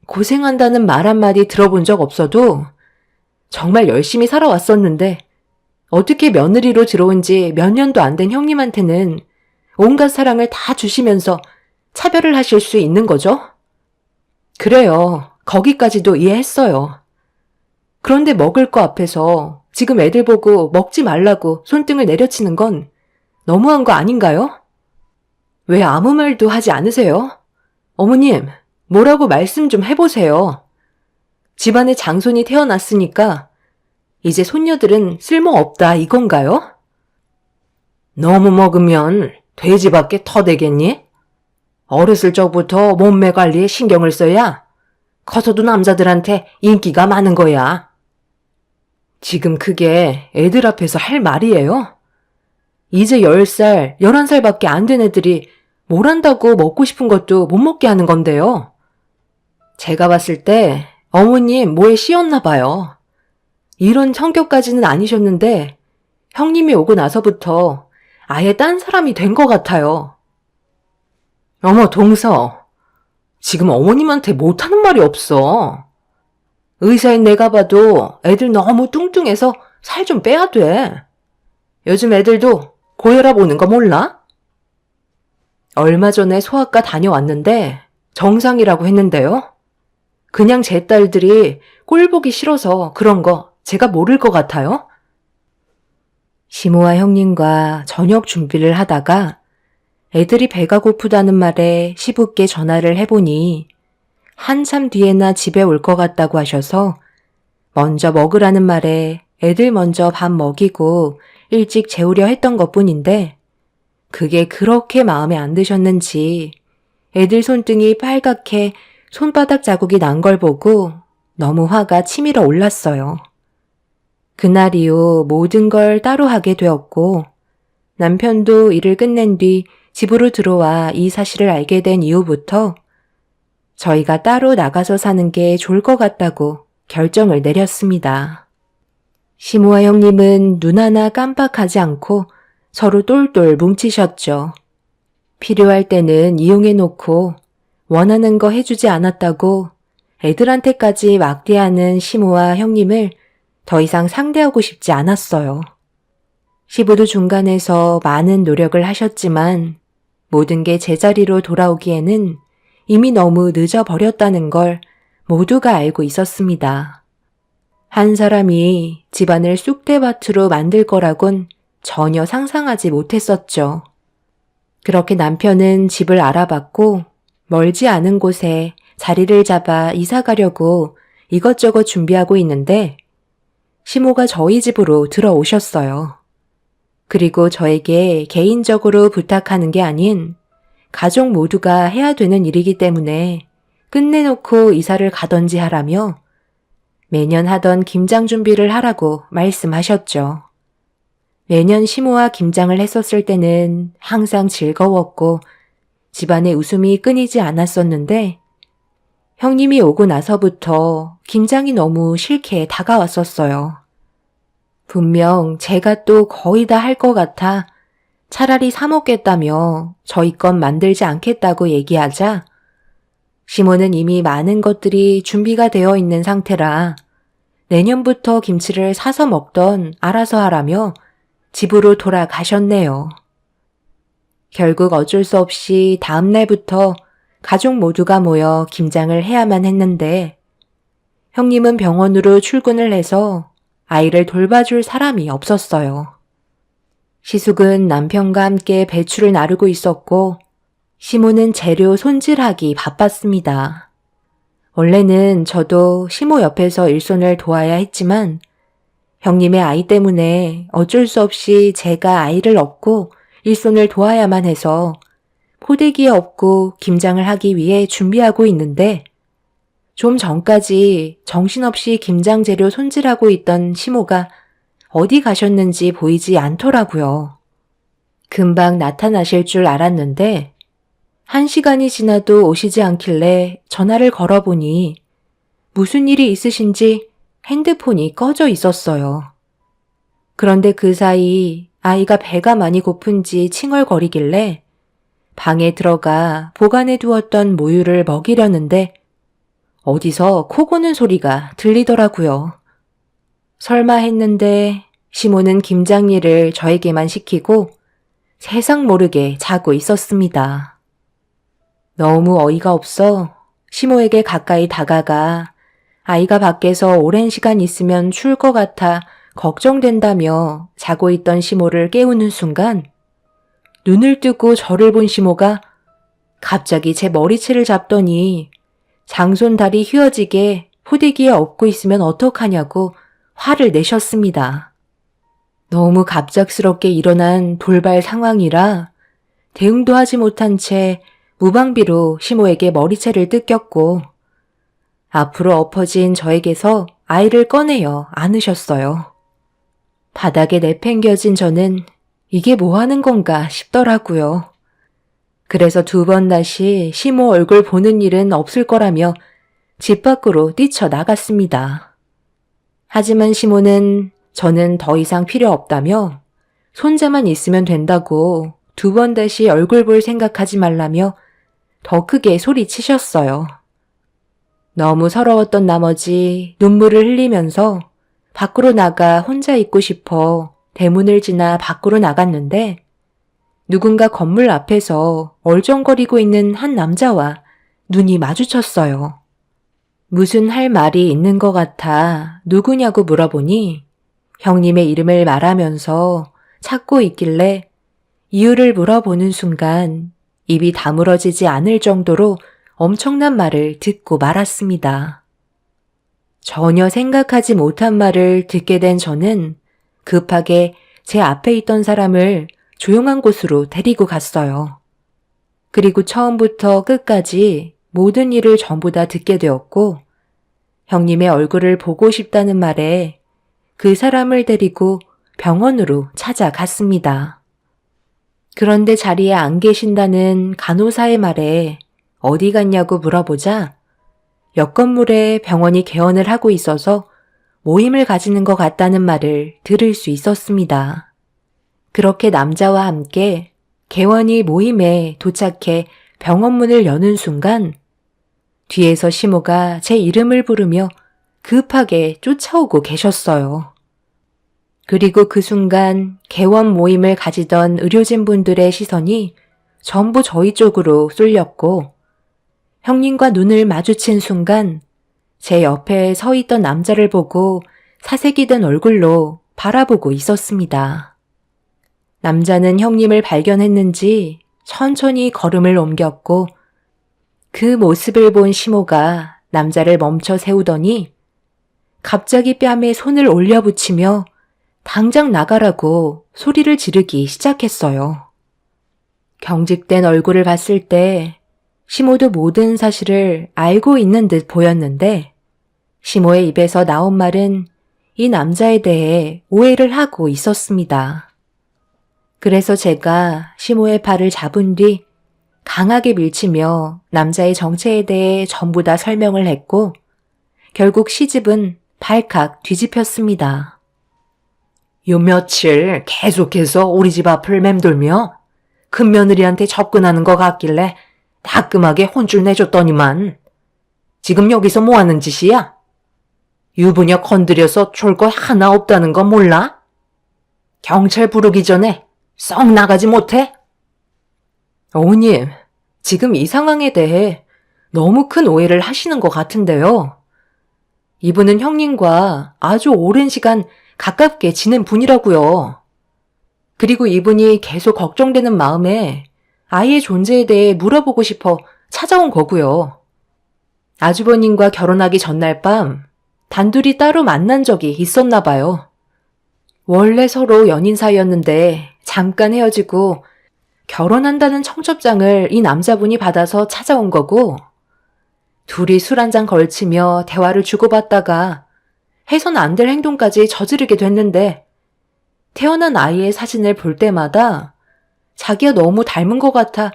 [SPEAKER 3] 고생한다는 말 한마디 들어본 적 없어도 정말 열심히 살아왔었는데 어떻게 며느리로 들어온 지 몇 년도 안 된 형님한테는 온갖 사랑을 다 주시면서 차별을 하실 수 있는 거죠? 그래요. 거기까지도 이해했어요. 그런데 먹을 거 앞에서 지금 애들 보고 먹지 말라고 손등을 내려치는 건 너무한 거 아닌가요? 왜 아무 말도 하지 않으세요? 어머님, 뭐라고 말씀 좀 해보세요. 집안에 장손이 태어났으니까 이제 손녀들은 쓸모없다 이건가요? 너무 먹으면 돼지밖에 터대겠니? 어렸을 적부터 몸매 관리에 신경을 써야 커서도 남자들한테 인기가 많은 거야. 지금 그게 애들 앞에서 할 말이에요? 이제 10살, 11살밖에 안 된 애들이 뭘 한다고 먹고 싶은 것도 못 먹게 하는 건데요. 제가 봤을 때 어머님 뭐에 씌었나 봐요. 이런 성격까지는 아니셨는데 형님이 오고 나서부터 아예 딴 사람이 된 것 같아요. 어머 동서, 지금 어머님한테 못하는 말이 없어. 의사인 내가 봐도 애들 너무 뚱뚱해서 살 좀 빼야 돼. 요즘 애들도 고혈압 오는 거 몰라? 얼마 전에 소아과 다녀왔는데 정상이라고 했는데요. 그냥 제 딸들이 꼴 보기 싫어서 그런 거 제가 모를 것 같아요? 시모와 형님과 저녁 준비를 하다가 애들이 배가 고프다는 말에 시부께 전화를 해보니 한참 뒤에나 집에 올 것 같다고 하셔서 먼저 먹으라는 말에 애들 먼저 밥 먹이고 일찍 재우려 했던 것뿐인데 그게 그렇게 마음에 안 드셨는지 애들 손등이 빨갛게 손바닥 자국이 난 걸 보고 너무 화가 치밀어 올랐어요. 그날 이후 모든 걸 따로 하게 되었고 남편도 일을 끝낸 뒤 집으로 들어와 이 사실을 알게 된 이후부터 저희가 따로 나가서 사는 게 좋을 것 같다고 결정을 내렸습니다. 시모와 형님은 눈 하나 깜빡하지 않고 서로 똘똘 뭉치셨죠. 필요할 때는 이용해놓고 원하는 거 해주지 않았다고 애들한테까지 막대하는 시모와 형님을 더 이상 상대하고 싶지 않았어요. 시부도 중간에서 많은 노력을 하셨지만 모든 게 제자리로 돌아오기에는 이미 너무 늦어버렸다는 걸 모두가 알고 있었습니다. 한 사람이 집안을 쑥대밭으로 만들 거라곤 전혀 상상하지 못했었죠. 그렇게 남편은 집을 알아봤고 멀지 않은 곳에 자리를 잡아 이사 가려고 이것저것 준비하고 있는데 시모가 저희 집으로 들어오셨어요. 그리고 저에게 개인적으로 부탁하는 게 아닌 가족 모두가 해야 되는 일이기 때문에 끝내놓고 이사를 가던지 하라며 매년 하던 김장 준비를 하라고 말씀하셨죠. 매년 시모와 김장을 했었을 때는 항상 즐거웠고 집안에 웃음이 끊이지 않았었는데 형님이 오고 나서부터 김장이 너무 싫게 다가왔었어요. 분명 제가 또 거의 다 할 것 같아 차라리 사 먹겠다며 저희 것 만들지 않겠다고 얘기하자 시모는 이미 많은 것들이 준비가 되어 있는 상태라 내년부터 김치를 사서 먹던 알아서 하라며 집으로 돌아가셨네요. 결국 어쩔 수 없이 다음 날부터 가족 모두가 모여 김장을 해야만 했는데 형님은 병원으로 출근을 해서 아이를 돌봐줄 사람이 없었어요. 시숙은 남편과 함께 배추를 나르고 있었고 시모는 재료 손질하기 바빴습니다. 원래는 저도 시모 옆에서 일손을 도와야 했지만 형님의 아이 때문에 어쩔 수 없이 제가 아이를 업고 일손을 도와야만 해서 포대기에 업고 김장을 하기 위해 준비하고 있는데 좀 전까지 정신없이 김장 재료 손질하고 있던 시모가 어디 가셨는지 보이지 않더라고요. 금방 나타나실 줄 알았는데 1시간이 지나도 오시지 않길래 전화를 걸어보니 무슨 일이 있으신지 핸드폰이 꺼져 있었어요. 그런데 그 사이 아이가 배가 많이 고픈지 칭얼거리길래 방에 들어가 보관해 두었던 모유를 먹이려는데 어디서 코 고는 소리가 들리더라고요. 설마 했는데 시모는 김장일을 저에게만 시키고 세상 모르게 자고 있었습니다. 너무 어이가 없어 시모에게 가까이 다가가 아이가 밖에서 오랜 시간 있으면 추울 것 같아 걱정된다며 자고 있던 시모를 깨우는 순간 눈을 뜨고 저를 본 시모가 갑자기 제 머리채를 잡더니 장손 다리 휘어지게 포대기에 엎고 있으면 어떡하냐고 화를 내셨습니다. 너무 갑작스럽게 일어난 돌발 상황이라 대응도 하지 못한 채 무방비로 시모에게 머리채를 뜯겼고 앞으로 엎어진 저에게서 아이를 꺼내어 안으셨어요. 바닥에 내팽겨진 저는 이게 뭐 하는 건가 싶더라고요. 그래서 2번 다시 시모 얼굴 보는 일은 없을 거라며 집 밖으로 뛰쳐나갔습니다. 하지만 시모는 저는 더 이상 필요 없다며 손자만 있으면 된다고 2번 다시 얼굴 볼 생각하지 말라며 더 크게 소리치셨어요. 너무 서러웠던 나머지 눈물을 흘리면서 밖으로 나가 혼자 있고 싶어 대문을 지나 밖으로 나갔는데 누군가 건물 앞에서 얼쩡거리고 있는 한 남자와 눈이 마주쳤어요. 무슨 할 말이 있는 것 같아 누구냐고 물어보니 형님의 이름을 말하면서 찾고 있길래 이유를 물어보는 순간 입이 다물어지지 않을 정도로 엄청난 말을 듣고 말았습니다. 전혀 생각하지 못한 말을 듣게 된 저는 급하게 제 앞에 있던 사람을 조용한 곳으로 데리고 갔어요. 그리고 처음부터 끝까지 모든 일을 전부 다 듣게 되었고 형님의 얼굴을 보고 싶다는 말에 그 사람을 데리고 병원으로 찾아갔습니다. 그런데 자리에 안 계신다는 간호사의 말에 어디 갔냐고 물어보자 옆 건물에 병원이 개원을 하고 있어서 모임을 가지는 것 같다는 말을 들을 수 있었습니다. 그렇게 남자와 함께 개원이 모임에 도착해 병원 문을 여는 순간 뒤에서 시모가 제 이름을 부르며 급하게 쫓아오고 계셨어요. 그리고 그 순간 개원 모임을 가지던 의료진분들의 시선이 전부 저희 쪽으로 쏠렸고 형님과 눈을 마주친 순간 제 옆에 서 있던 남자를 보고 사색이 된 얼굴로 바라보고 있었습니다. 남자는 형님을 발견했는지 천천히 걸음을 옮겼고 그 모습을 본 시모가 남자를 멈춰 세우더니 갑자기 뺨에 손을 올려붙이며 당장 나가라고 소리를 지르기 시작했어요. 경직된 얼굴을 봤을 때 시모도 모든 사실을 알고 있는 듯 보였는데 시모의 입에서 나온 말은 이 남자에 대해 오해를 하고 있었습니다. 그래서 제가 시모의 팔을 잡은 뒤 강하게 밀치며 남자의 정체에 대해 전부 다 설명을 했고 결국 시집은 발칵 뒤집혔습니다.
[SPEAKER 2] 요 며칠 계속해서 우리 집 앞을 맴돌며 큰며느리한테 접근하는 것 같길래 따끔하게 혼쭐 내줬더니만 지금 여기서 뭐 하는 짓이야? 유부녀 건드려서 좋을 거 하나 없다는 거 몰라? 경찰 부르기 전에 썩 나가지 못해?
[SPEAKER 3] 어머님, 지금 이 상황에 대해 너무 큰 오해를 하시는 것 같은데요. 이분은 형님과 아주 오랜 시간 가깝게 지낸 분이라고요. 그리고 이분이 계속 걱정되는 마음에 아이의 존재에 대해 물어보고 싶어 찾아온 거고요. 아주버님과 결혼하기 전날 밤 단둘이 따로 만난 적이 있었나 봐요. 원래 서로 연인 사이였는데 잠깐 헤어지고 결혼한다는 청첩장을 이 남자분이 받아서 찾아온 거고, 둘이 술 한잔 걸치며 대화를 주고받다가 해선 안 될 행동까지 저지르게 됐는데, 태어난 아이의 사진을 볼 때마다 자기가 너무 닮은 것 같아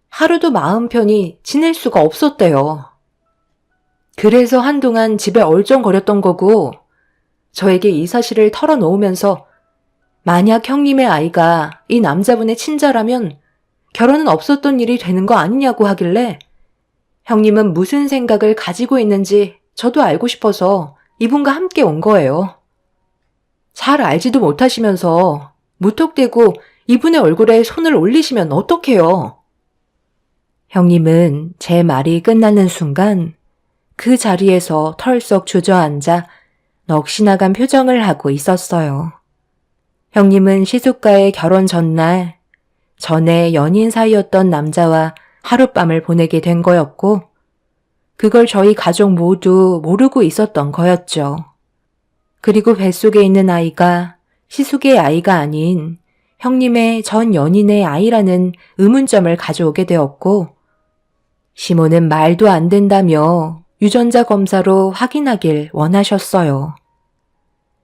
[SPEAKER 3] 하루도 마음 편히 지낼 수가 없었대요. 그래서 한동안 집에 얼쩡거렸던 거고, 저에게 이 사실을 털어놓으면서 만약 형님의 아이가 이 남자분의 친자라면 결혼은 없었던 일이 되는 거 아니냐고 하길래 형님은 무슨 생각을 가지고 있는지 저도 알고 싶어서 이분과 함께 온 거예요. 잘 알지도 못하시면서 무턱대고 이분의 얼굴에 손을 올리시면 어떡해요? 형님은 제 말이 끝나는 순간 그 자리에서 털썩 주저앉아 넋이 나간 표정을 하고 있었어요. 형님은 시숙과의 결혼 전날 전에 연인 사이였던 남자와 하룻밤을 보내게 된 거였고, 그걸 저희 가족 모두 모르고 있었던 거였죠. 그리고 뱃속에 있는 아이가 시숙의 아이가 아닌 형님의 전 연인의 아이라는 의문점을 가져오게 되었고, 시모는 말도 안 된다며 유전자 검사로 확인하길 원하셨어요.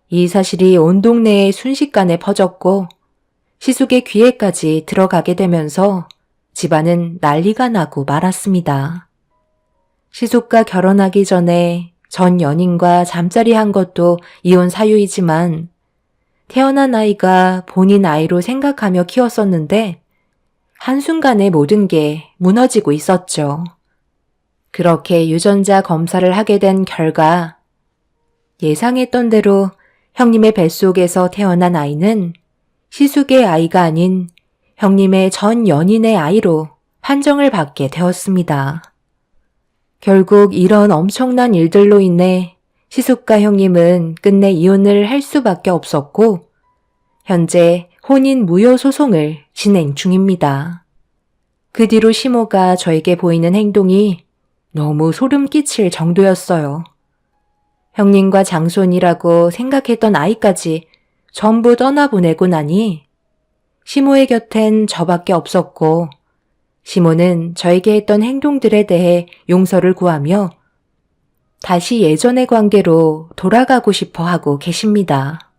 [SPEAKER 3] 이 사실이 온 동네에 순식간에 퍼졌고 시숙의 귀에까지 들어가게 되면서 집안은 난리가 나고 말았습니다. 시숙과 결혼하기 전에 전 연인과 잠자리 한 것도 이혼 사유이지만 태어난 아이가 본인 아이로 생각하며 키웠었는데 한순간에 모든 게 무너지고 있었죠. 그렇게 유전자 검사를 하게 된 결과 예상했던 대로 형님의 뱃속에서 태어난 아이는 시숙의 아이가 아닌 형님의 전 연인의 아이로 판정을 받게 되었습니다. 결국 이런 엄청난 일들로 인해 시숙과 형님은 끝내 이혼을 할 수밖에 없었고 현재 혼인 무효 소송을 진행 중입니다. 그 뒤로 시모가 저에게 보이는 행동이 너무 소름 끼칠 정도였어요. 형님과 장손이라고 생각했던 아이까지 전부 떠나보내고 나니 시모의 곁엔 저밖에 없었고 시모는 저에게 했던 행동들에 대해 용서를 구하며 다시 예전의 관계로 돌아가고 싶어 하고 계십니다.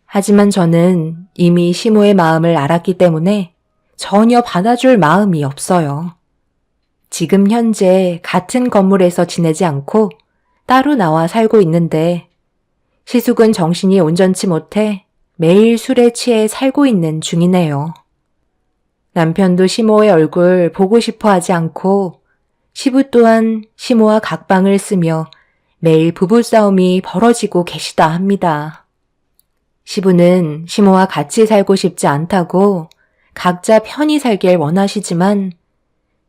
[SPEAKER 3] 하지만 저는 이미 시모의 마음을 알았기 때문에 전혀 받아줄 마음이 없어요. 지금 현재 같은 건물에서 지내지 않고 따로 나와 살고 있는데 시숙은 정신이 온전치 못해 매일 술에 취해 살고 있는 중이네요. 남편도 시모의 얼굴 보고 싶어 하지 않고 시부 또한 시모와 각방을 쓰며 매일 부부싸움이 벌어지고 계시다 합니다. 시부는 시모와 같이 살고 싶지 않다고 각자 편히 살길 원하시지만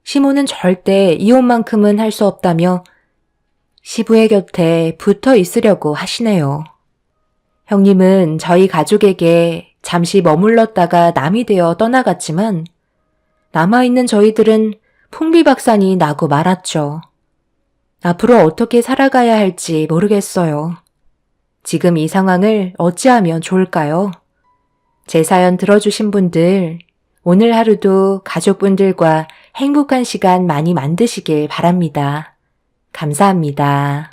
[SPEAKER 3] 시모는 절대 이혼만큼은 할 수 없다며 시부의 곁에 붙어 있으려고 하시네요. 형님은 저희 가족에게 잠시 머물렀다가 남이 되어 떠나갔지만 남아있는 저희들은 풍비박산이 나고 말았죠. 앞으로 어떻게 살아가야 할지 모르겠어요. 지금 이 상황을 어찌하면 좋을까요? 제 사연 들어주신 분들, 오늘 하루도 가족분들과 행복한 시간 많이 만드시길 바랍니다. 감사합니다.